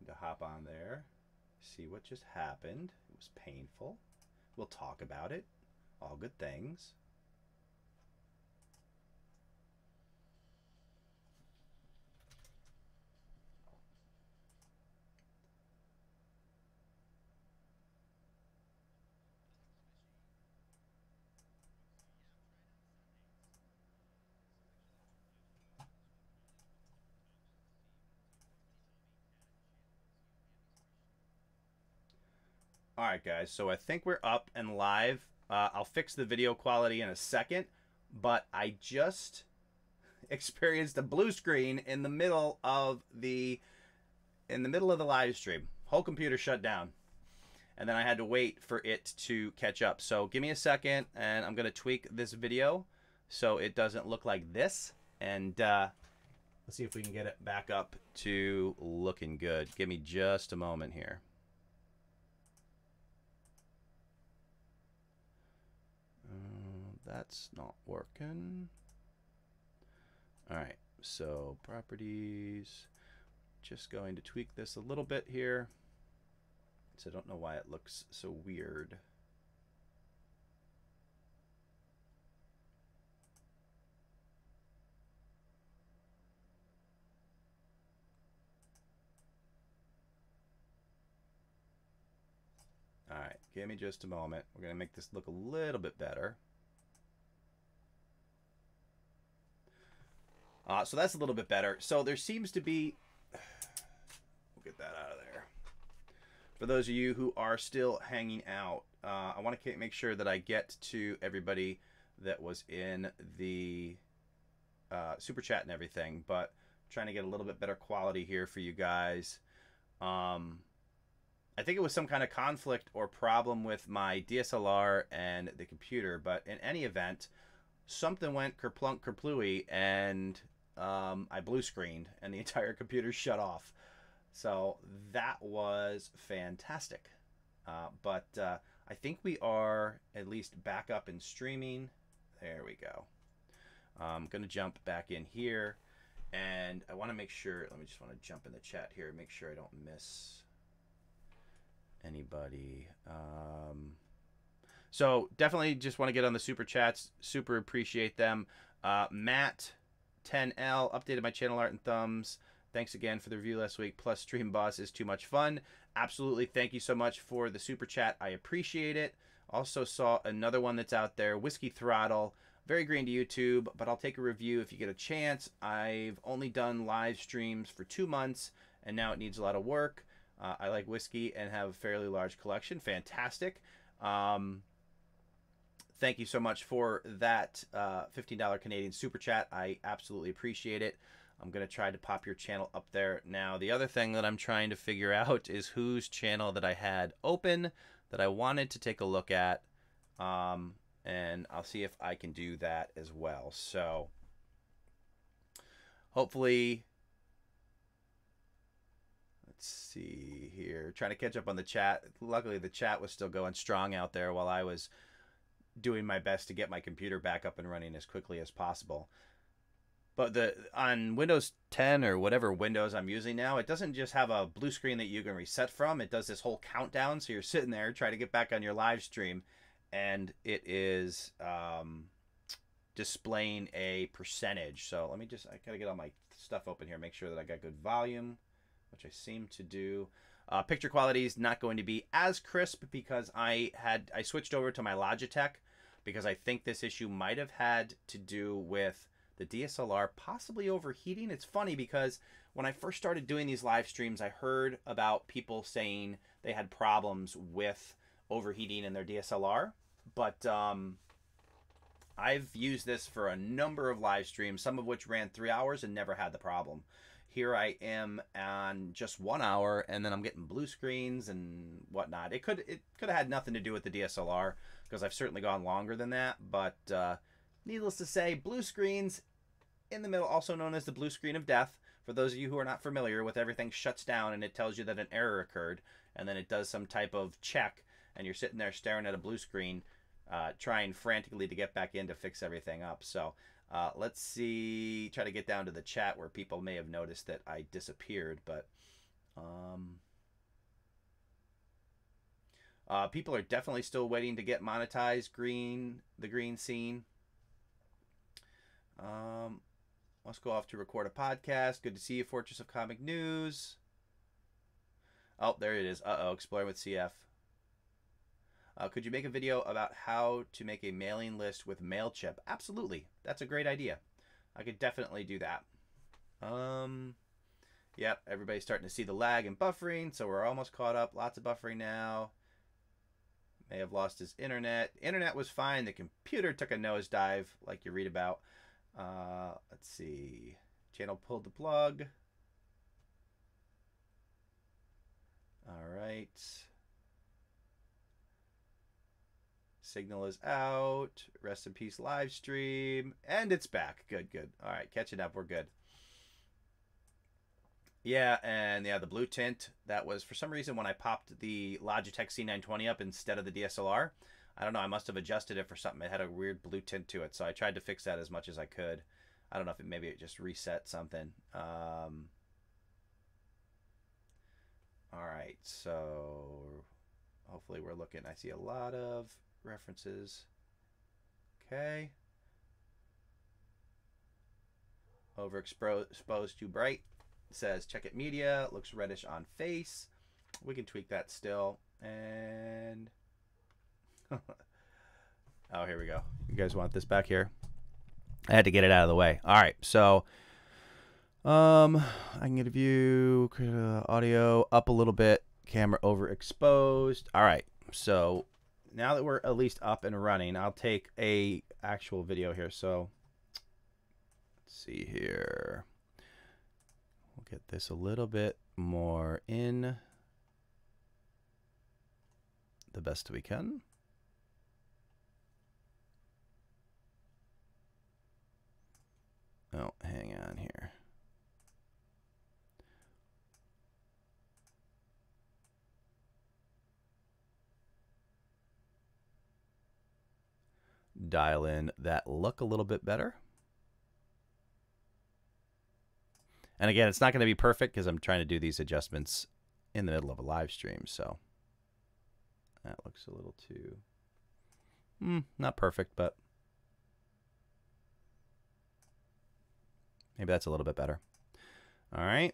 to hop on there, see what just happened. It was painful. We'll talk about it. All good things. All right, guys, so I think we're up and live. I'll fix the video quality in a second, but I just experienced a blue screen in the middle of the live stream. Whole computer shut down, and then I had to wait for it to catch up. So give me a second, and I'm gonna tweak this video so it doesn't look like this, and let's see if we can get it back up to looking good. Give me just a moment here. That's not working. All right, so properties. just going to tweak this a little bit here. So I don't know why it looks so weird. All right, give me just a moment. We're going to make this look a little bit better. So that's a little bit better. So there seems to be... We'll get that out of there. For those of you who are still hanging out, I want to make sure that I get to everybody that was in the super chat and everything, but I'm trying to get a little bit better quality here for you guys. I think it was some kind of conflict or problem with my DSLR and the computer, but in any event, something went kerplunk kerplooey, and I blue screened, and the entire computer shut off. So that was fantastic. But I think we are at least back up in streaming. There we go. I'm going to jump back in here, and I want to make sure, let me just want to jump in the chat here, make sure I don't miss anybody. So definitely just want to get on the super chats. Super appreciate them. Matt 10L updated my channel art and thumbs. Thanks again for the review last week. Plus, Stream Boss is too much fun. Absolutely. Thank you so much for the super chat. I appreciate it. Also saw another one that's out there, Whiskey Throttle. Very green to YouTube, but I'll take a review if you get a chance. I've only done live streams for 2 months, and now it needs a lot of work. I like whiskey and have a fairly large collection. Fantastic. Thank you so much for that $15 Canadian super chat. I absolutely appreciate it. I'm going to try to pop your channel up there. Now, the other thing that I'm trying to figure out is whose channel that I had open that I wanted to take a look at. And I'll see if I can do that as well. So hopefully, let's see here. Trying to catch up on the chat. Luckily, the chat was still going strong out there while I was doing my best to get my computer back up and running as quickly as possible. But on Windows 10 or whatever Windows I'm using now, it doesn't just have a blue screen that you can reset from. It does this whole countdown. So you're sitting there trying to get back on your live stream, and it is displaying a percentage. So let me just, I gotta get all my stuff open here, make sure that I got good volume, which I seem to do. Picture quality is not going to be as crisp because I switched over to my Logitech because I think this issue might have had to do with the DSLR possibly overheating. It's funny because when I first started doing these live streams, I heard about people saying they had problems with overheating in their DSLR, but I've used this for a number of live streams, some of which ran 3 hours and never had the problem. Here I am on just 1 hour, and then I'm getting blue screens and whatnot. It could have had nothing to do with the DSLR because I've certainly gone longer than that, but needless to say, blue screens in the middle, also known as the blue screen of death. For those of you who are not familiar with, everything shuts down and it tells you that an error occurred, and then it does some type of check, and you're sitting there staring at a blue screen, trying frantically to get back in to fix everything up. So let's see, try to get down to the chat where people may have noticed that I disappeared, but people are definitely still waiting to get monetized. The green scene. Let's go off to record a podcast. Good to see you, Fortress of Comic News. Oh, there it is. Uh-oh, Exploring with CF. Could you make a video about how to make a mailing list with MailChimp? Absolutely. That's a great idea. I could definitely do that. Yep, everybody's starting to see the lag and buffering, so we're almost caught up. Lots of buffering now. May have lost his internet. Internet was fine. The computer took a nosedive, like you read about. Let's see. Channel pulled the plug. All right. Signal is out. Rest in peace live stream. And it's back. Good, good. All right, catching up. We're good. Yeah, and yeah, the blue tint, that was for some reason when I popped the Logitech C920 up instead of the DSLR. I don't know, I must have adjusted it for something. It had a weird blue tint to it, so I tried to fix that as much as I could. I don't know if maybe it just reset something. All right, so hopefully we're looking. I see a lot of references. Okay. Overexposed too bright. It says check it media. Looks reddish on face. We can tweak that still. And oh, here we go. You guys want this back here? I had to get it out of the way. All right, so I can get a view, audio up a little bit, camera overexposed. All right, so now that we're at least up and running, I'll take a actual video here. So let's see here. We'll get this a little bit more in the best we can. Oh, hang on here. Dial in that look a little bit better. And again, it's not going to be perfect because I'm trying to do these adjustments in the middle of a live stream. So that looks a little too, not perfect, but maybe that's a little bit better. All right.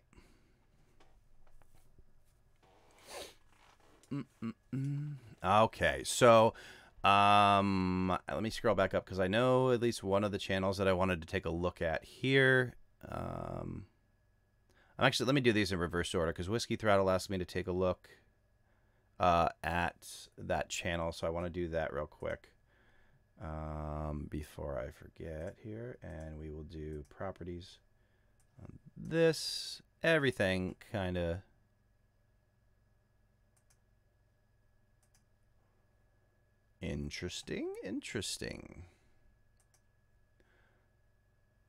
Okay, so let me scroll back up because I know at least one of the channels that I wanted to take a look at here. Let me do these in reverse order because Whiskey Throttle asked me to take a look at that channel, so I want to do that real quick before I forget here. And we will do properties on this, everything kind of. Interesting.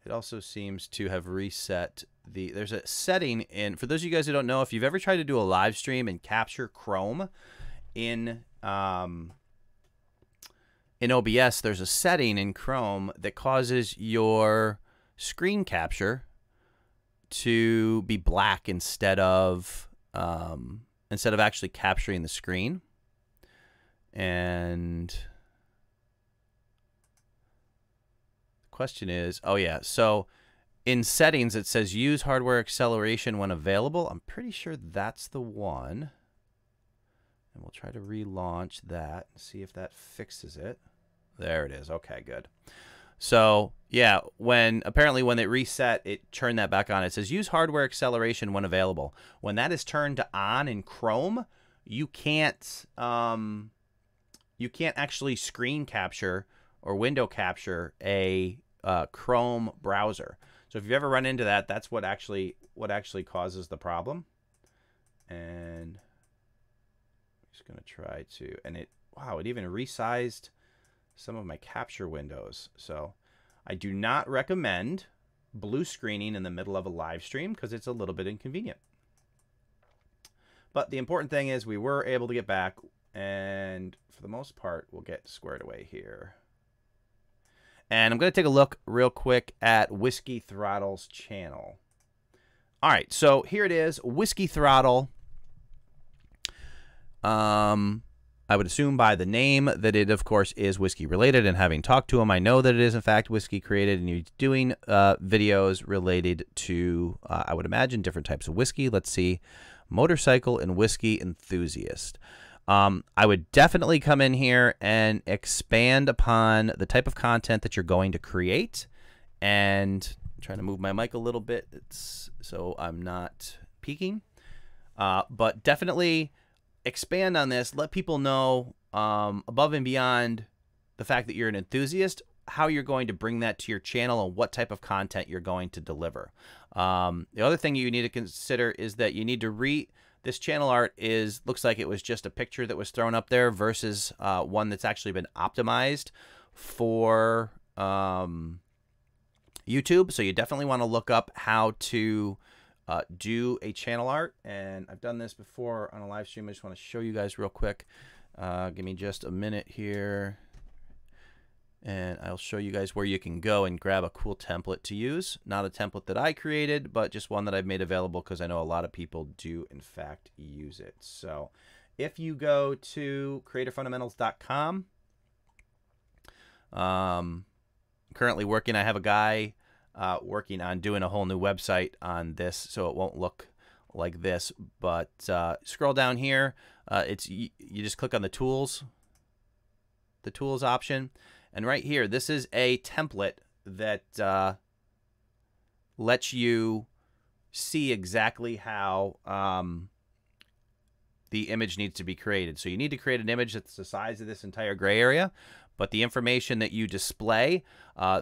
It also seems to have reset the, there's a setting in, for those of you guys who don't know, if you've ever tried to do a live stream and capture Chrome in OBS, there's a setting in Chrome that causes your screen capture to be black instead of actually capturing the screen. And the question is, oh yeah, so in settings it says use hardware acceleration when available. I'm pretty sure that's the one. And we'll try to relaunch that and see if that fixes it. There it is. Okay, good. So yeah, apparently when it reset, it turned that back on. It says use hardware acceleration when available. When that is turned on in Chrome, you can't actually screen capture or window capture a Chrome browser. So if you've ever run into that, that's what actually causes the problem. And I'm just gonna try to, and it even resized some of my capture windows. So I do not recommend blue screening in the middle of a live stream because it's a little bit inconvenient. But the important thing is we were able to get back, and for the most part, we'll get squared away here. And I'm going to take a look real quick at Whiskey Throttle's channel. All right, so here it is, Whiskey Throttle. I would assume by the name that it, of course, is whiskey related, and having talked to him, I know that it is, in fact, whiskey created, and he's doing videos related to, I would imagine, different types of whiskey. Let's see, motorcycle and whiskey enthusiast. I would definitely come in here and expand upon the type of content that you're going to create. And I'm trying to move my mic a little bit so I'm not peeking. But definitely expand on this. Let people know above and beyond the fact that you're an enthusiast, how you're going to bring that to your channel and what type of content you're going to deliver. The other thing you need to consider is that you need to this channel art looks like it was just a picture that was thrown up there versus one that's actually been optimized for YouTube. So you definitely want to look up how to do a channel art. And I've done this before on a live stream. I just want to show you guys real quick. Give me just a minute here. And I'll show you guys where you can go and grab a cool template to use. Not a template that I created, but just one that I've made available because I know a lot of people do, in fact, use it. So if you go to creatorfundamentals.com, currently working, I have a guy working on doing a whole new website on this, so it won't look like this. But scroll down here, you just click on the tools option. And right here, this is a template that lets you see exactly how the image needs to be created. So you need to create an image that's the size of this entire gray area, but the information that you display,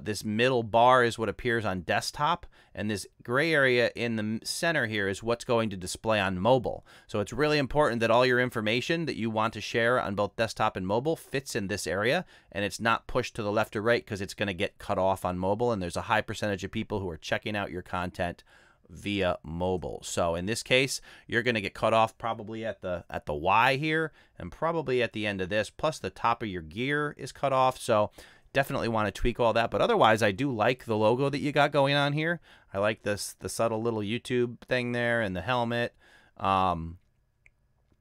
this middle bar is what appears on desktop, and this gray area in the center here is what's going to display on mobile. So it's really important that all your information that you want to share on both desktop and mobile fits in this area, and it's not pushed to the left or right because it's going to get cut off on mobile, and there's a high percentage of people who are checking out your content via mobile. So in this case, you're going to get cut off probably at the Y here, and probably at the end of this, plus the top of your gear is cut off. So definitely want to tweak all that, but otherwise I do like the logo that you got going on here. I like the subtle little YouTube thing there and the helmet.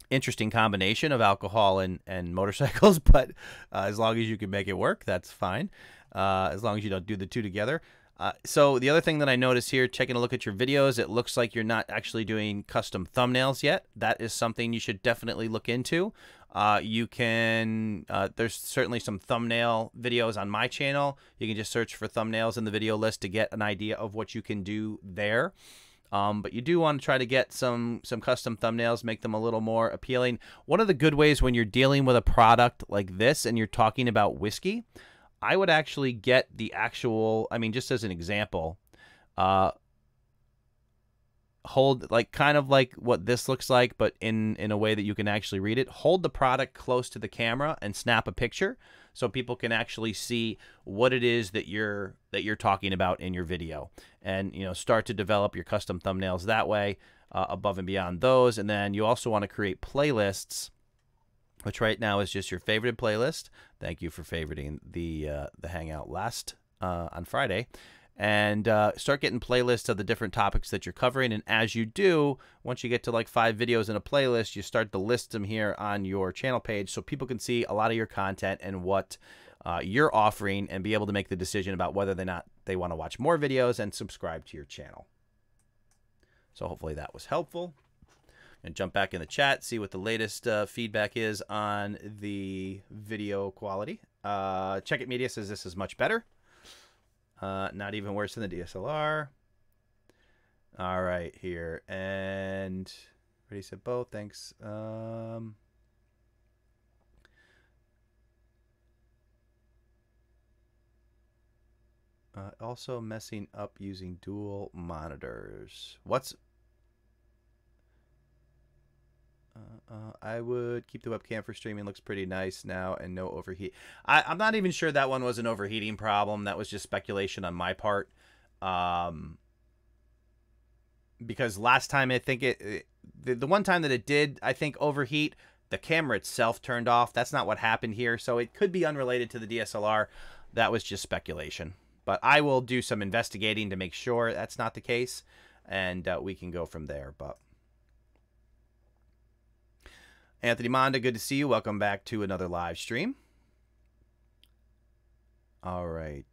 Interesting combination of alcohol and motorcycles, but as long as you can make it work, that's fine. As long as you don't do the two together. So the other thing that I noticed here, taking a look at your videos, it looks like you're not actually doing custom thumbnails yet. That is something you should definitely look into. You can, there's certainly some thumbnail videos on my channel. You can just search for thumbnails in the video list to get an idea of what you can do there. But you do want to try to get some custom thumbnails, make them a little more appealing. One of the good ways when you're dealing with a product like this and you're talking about whiskey, I would actually get the actual, I mean, just as an example, hold, like, kind of like what this looks like, but in a way that you can actually read it. Hold the product close to the camera and snap a picture so people can actually see what it is that you're talking about in your video, and start to develop your custom thumbnails that way, above and beyond those. And then you also want to create playlists, which right now is just your favorite playlist. Thank you for favoriting the Hangout last on Friday. And start getting playlists of the different topics that you're covering. And as you do, once you get to like 5 videos in a playlist, you start to list them here on your channel page so people can see a lot of your content and what you're offering, and be able to make the decision about whether or not they want to watch more videos and subscribe to your channel. So hopefully that was helpful. And jump back in the chat, see what the latest feedback is on the video quality. Check It Media says this is much better. Not even worse than the DSLR. All right, here. And already said both. Thanks. Also messing up using dual monitors. What's... I would keep the webcam for streaming. Looks pretty nice now and no overheat. I'm not even sure that one was an overheating problem. That was just speculation on my part. Because last time I think the one time that it did, I think, overheat, the camera itself turned off. That's not what happened here. So it could be unrelated to the DSLR. That was just speculation. But I will do some investigating to make sure that's not the case. And we can go from there. But Anthony Monda, good to see you. Welcome back to another live stream. All right.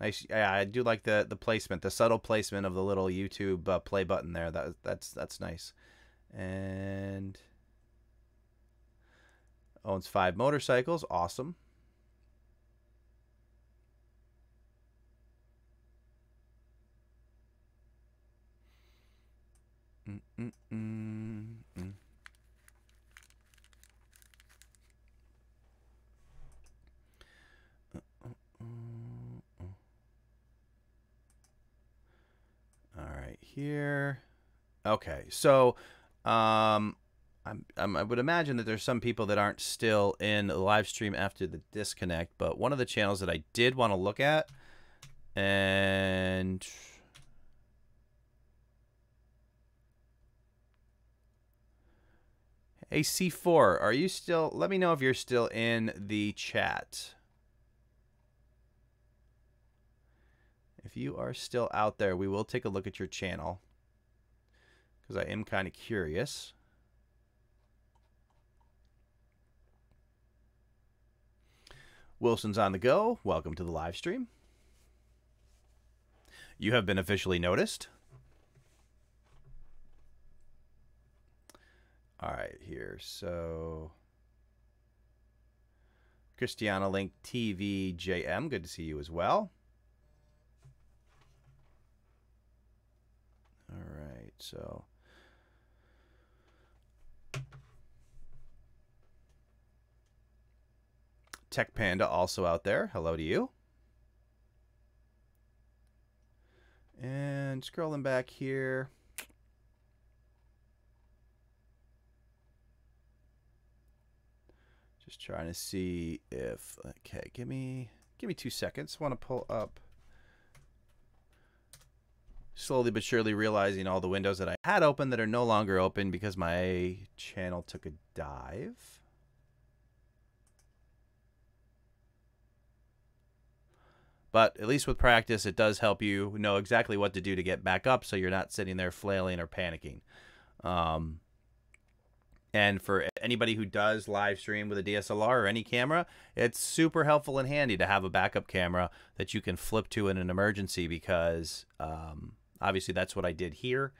Nice. Yeah, I do like the placement, the subtle placement of the little YouTube play button there. That's nice. And owns 5 motorcycles. Awesome. All right, here. Okay, so I would imagine that there's some people that aren't still in the live stream after the disconnect, but one of the channels that I did want to look at, and hey, C4, are you still? Let me know if you're still in the chat. if you are still out there, we will take a look at your channel because I am kind of curious. Wilson's on the go. Welcome to the live stream. You have been officially noticed. All right, here. So, Christiana Link TV JM, good to see you as well. All right, so Tech Panda also out there. Hello to you. And scrolling back here. Just trying to see if, okay, give me 2 seconds. I want to pull up. Slowly but surely realizing all the windows that I had open that are no longer open because my channel took a dive. But at least with practice, it does help you know exactly what to do to get back up so you're not sitting there flailing or panicking. And for anybody who does live stream with a DSLR or any camera, it's super helpful and handy to have a backup camera that you can flip to in an emergency because obviously that's what I did here.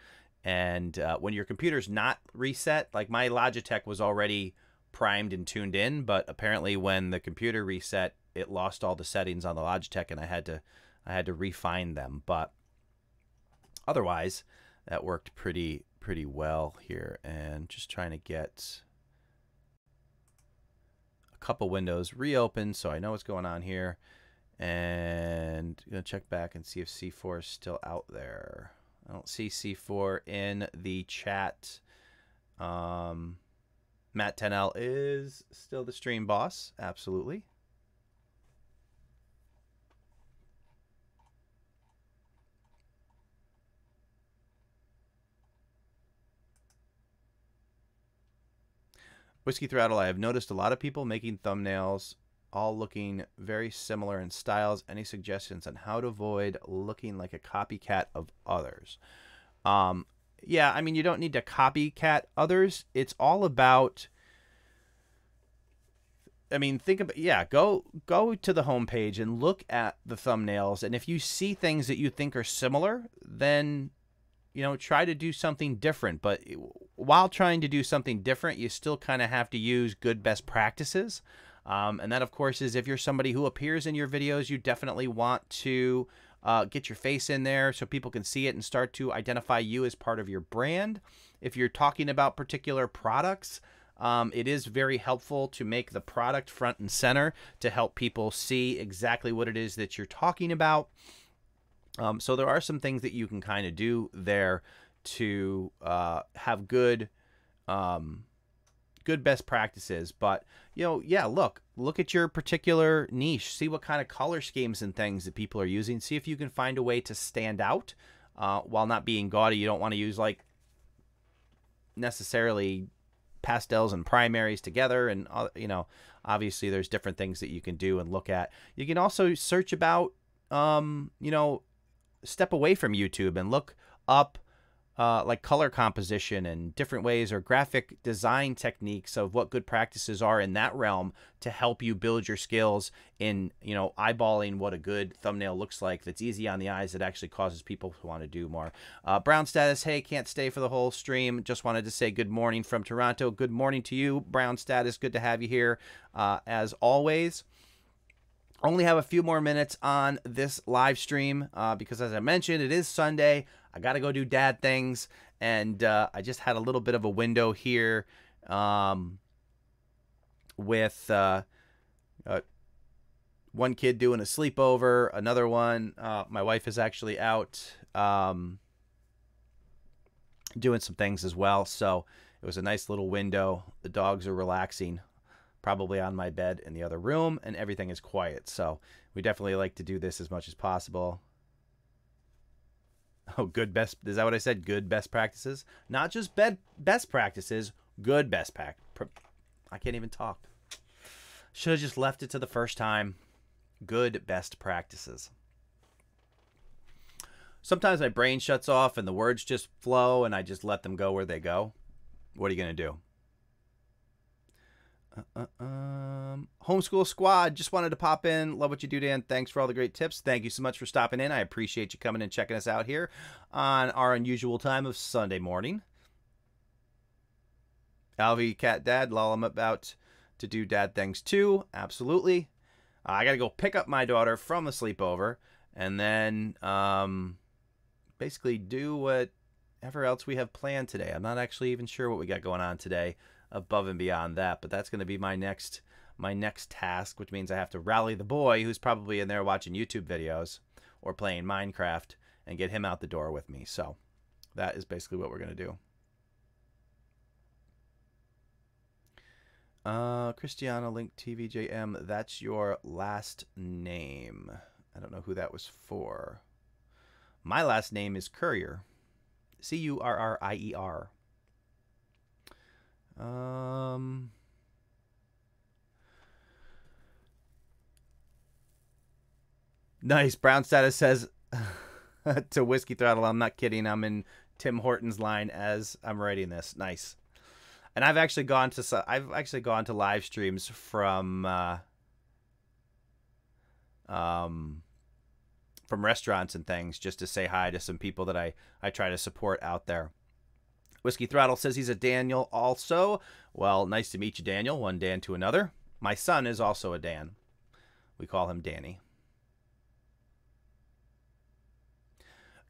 And when your computer's not reset, like my Logitech was already primed and tuned in, but apparently when the computer reset, it lost all the settings on the Logitech and I had to refine them. But otherwise, that worked pretty well here. And just trying to get a couple windows reopened so I know what's going on here. And I'm gonna check back and see if C4 is still out there. I don't see C4 in the chat. Matt 10L is still the stream boss, absolutely. Whiskey Throttle, I have noticed a lot of people making thumbnails all looking very similar in styles. Any suggestions on how to avoid looking like a copycat of others? Yeah, I mean, you don't need to copycat others. It's all about, I mean, think about, yeah, go to the homepage and look at the thumbnails. And if you see things that you think are similar, then, you know, try to do something different. But while trying to do something different, you still kind of have to use good best practices. And that, of course, is if you're somebody who appears in your videos, you definitely want to get your face in there so people can see it and start to identify you as part of your brand. If you're talking about particular products, it is very helpful to make the product front and center to help people see exactly what it is that you're talking about. So there are some things that you can kind of do there to have good best practices. But, you know, yeah, look at your particular niche, see what kind of color schemes and things that people are using, see if you can find a way to stand out while not being gaudy. You don't want to use like necessarily pastels and primaries together, and you know, obviously there's different things that you can do and look at. You can also search about you know, step away from YouTube and look up like color composition and different ways or graphic design techniques of what good practices are in that realm to help you build your skills in, you know, eyeballing what a good thumbnail looks like that's easy on the eyes, that actually causes people to want to do more. Brown Status, hey, can't stay for the whole stream. Just wanted to say good morning from Toronto. Good morning to you, Brown Status. Good to have you here as always. Only have a few more minutes on this live stream because, as I mentioned, it is Sunday. I got to go do dad things, and I just had a little bit of a window here with one kid doing a sleepover, another one. My wife is actually out doing some things as well, so it was a nice little window. The dogs are relaxing, probably on my bed in the other room, and everything is quiet. So we definitely like to do this as much as possible. Oh, good best. Is that what I said? Good best practices? Not just best practices, good best I can't even talk. Should have just left it to the first time. Good best practices. sometimes my brain shuts off and the words just flow and I just let them go where they go. What are you going to do? Homeschool Squad, just wanted to pop in. Love what you do, Dan. Thanks for all the great tips. Thank you so much for stopping in. I appreciate you coming and checking us out here on our unusual time of Sunday morning. Alvy, Cat Dad, lol, I'm about to do dad things too. Absolutely. I got to go pick up my daughter from the sleepover and then basically do whatever else we have planned today. I'm not actually even sure what we got going on today above and beyond that, but that's going to be my next task, which means I have to rally the boy who's probably in there watching YouTube videos or playing Minecraft and get him out the door with me. So that is basically what we're going to do. Christiana Link TVJM, that's your last name. I don't know who that was for. My last name is Currier. Currier. Nice. Brown Status says to Whiskey Throttle, I'm not kidding. I'm in Tim Horton's line as I'm writing this. Nice. And I've actually gone to live streams from restaurants and things just to say hi to some people that I try to support out there. Whiskey Throttle says he's a Daniel also. Well, nice to meet you, Daniel. One Dan to another. My son is also a Dan. We call him Danny.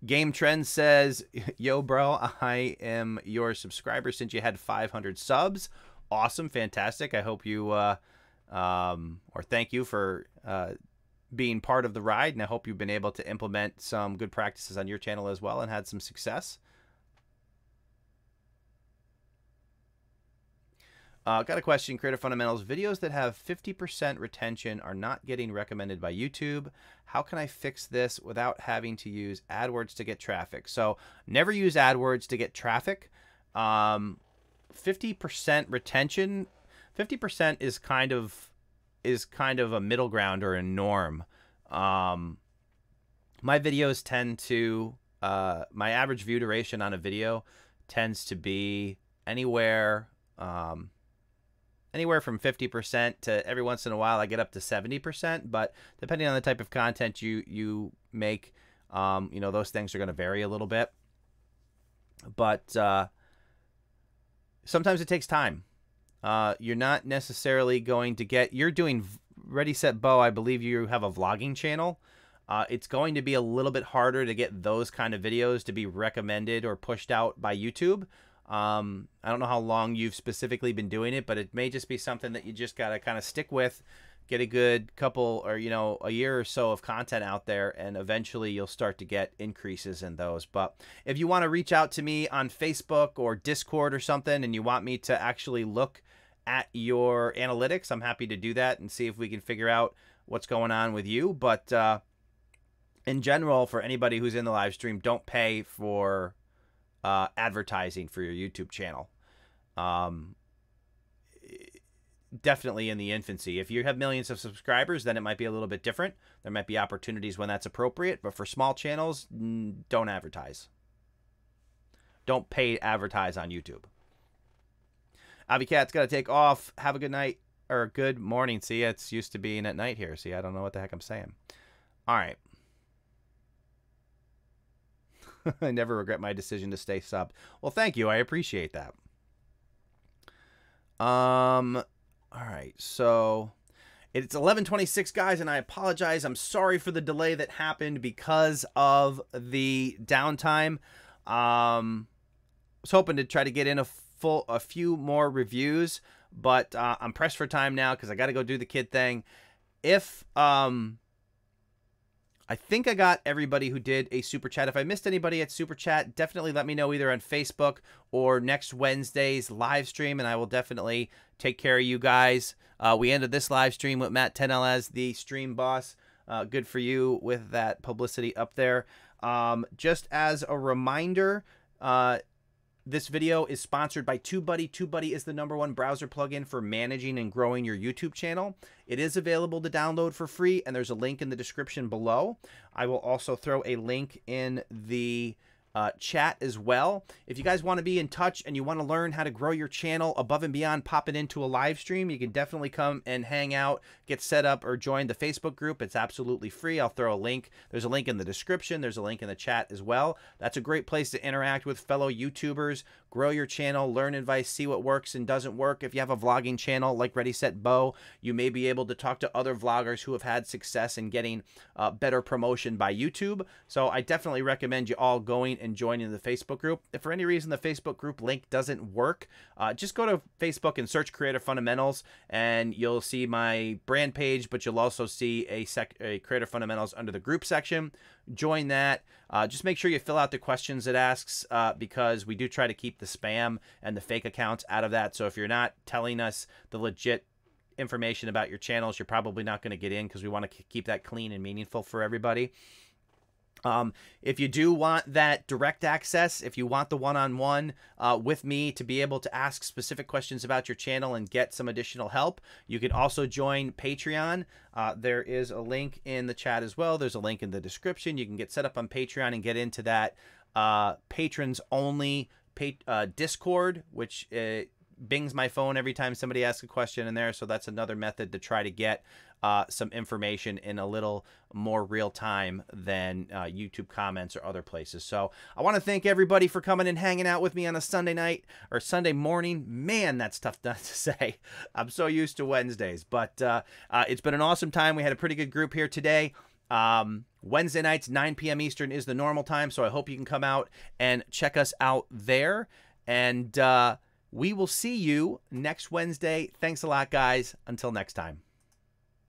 Game Trend says, yo, bro, I am your subscriber since you had 500 subs. Awesome. Fantastic. I hope you, or thank you for being part of the ride. And I hope you've been able to implement some good practices on your channel as well and had some success. Got a question, Creator Fundamentals. Videos that have 50% retention are not getting recommended by YouTube. How can I fix this without having to use AdWords to get traffic? So never use AdWords to get traffic. 50% retention, 50% is kind of a middle ground or a norm. My videos tend to, my average view duration on a video tends to be anywhere from 50% to every once in a while I get up to 70%, but depending on the type of content you make, you know, those things are going to vary a little bit. But sometimes it takes time. You're not necessarily going to get, you're doing Ready, Set, Bow, I believe you have a vlogging channel. It's going to be a little bit harder to get those kind of videos to be recommended or pushed out by YouTube. I don't know how long you've specifically been doing it, but it may just be something that you just got to kind of stick with, get a good couple or, you know, a year or so of content out there, and eventually you'll start to get increases in those. But if you want to reach out to me on Facebook or Discord or something, and you want me to actually look at your analytics, I'm happy to do that and see if we can figure out what's going on with you. But, in general, for anybody who's in the live stream, don't pay for advertising for your YouTube channel. Definitely in the infancy. If you have millions of subscribers, then it might be a little bit different. There might be opportunities when that's appropriate, but for small channels, don't advertise. Don't pay advertise on YouTube. Avi Cat's got to take off. Have a good night or good morning. See, it's used to being at night here. See, I don't know what the heck I'm saying. All right. I never regret my decision to stay subbed. Well, thank you. I appreciate that. All right. So it's 11:26, guys, and I apologize. I'm sorry for the delay that happened because of the downtime. I was hoping to try to get in a few more reviews, but I'm pressed for time now because I got to go do the kid thing. If I think I got everybody who did a super chat. If I missed anybody at super chat, definitely let me know either on Facebook or next Wednesday's live stream, and I will definitely take care of you guys. We ended this live stream with Matt Tennell as the stream boss. Good for you with that publicity up there. Just as a reminder, This video is sponsored by TubeBuddy. TubeBuddy is the #1 browser plugin for managing and growing your YouTube channel. It is available to download for free, and there's a link in the description below. I will also throw a link in the chat as well. If you guys want to be in touch and you want to learn how to grow your channel above and beyond popping into a live stream, you can definitely come and hang out, get set up, or join the Facebook group. It's absolutely free. I'll throw a link. There's a link in the description. There's a link in the chat as well. That's a great place to interact with fellow YouTubers, grow your channel, learn advice, see what works and doesn't work. If you have a vlogging channel like Ready, Set, Bow, you may be able to talk to other vloggers who have had success in getting better promotion by YouTube. So I definitely recommend you all going and joining the Facebook group. If for any reason the Facebook group link doesn't work, just go to Facebook and search Creator Fundamentals, and you'll see my brand page, but you'll also see a Creator Fundamentals under the group section. Join that. Just make sure you fill out the questions it asks, because we do try to keep the spam and the fake accounts out of that. So if you're not telling us the legit information about your channels, you're probably not going to get in, because we want to keep that clean and meaningful for everybody. If you do want that direct access, if you want the one-on-one with me to be able to ask specific questions about your channel and get some additional help, you can also join Patreon. There is a link in the chat as well. There's a link in the description. You can get set up on Patreon and get into that patrons-only Discord, which bings my phone every time somebody asks a question in there. So that's another method to try to get some information in a little more real time than YouTube comments or other places. So I want to thank everybody for coming and hanging out with me on a Sunday night or Sunday morning. Man, that's tough to say. I'm so used to Wednesdays, but it's been an awesome time. We had a pretty good group here today. Wednesday nights, 9 p.m. Eastern is the normal time. So I hope you can come out and check us out there. And we will see you next Wednesday. Thanks a lot, guys. Until next time.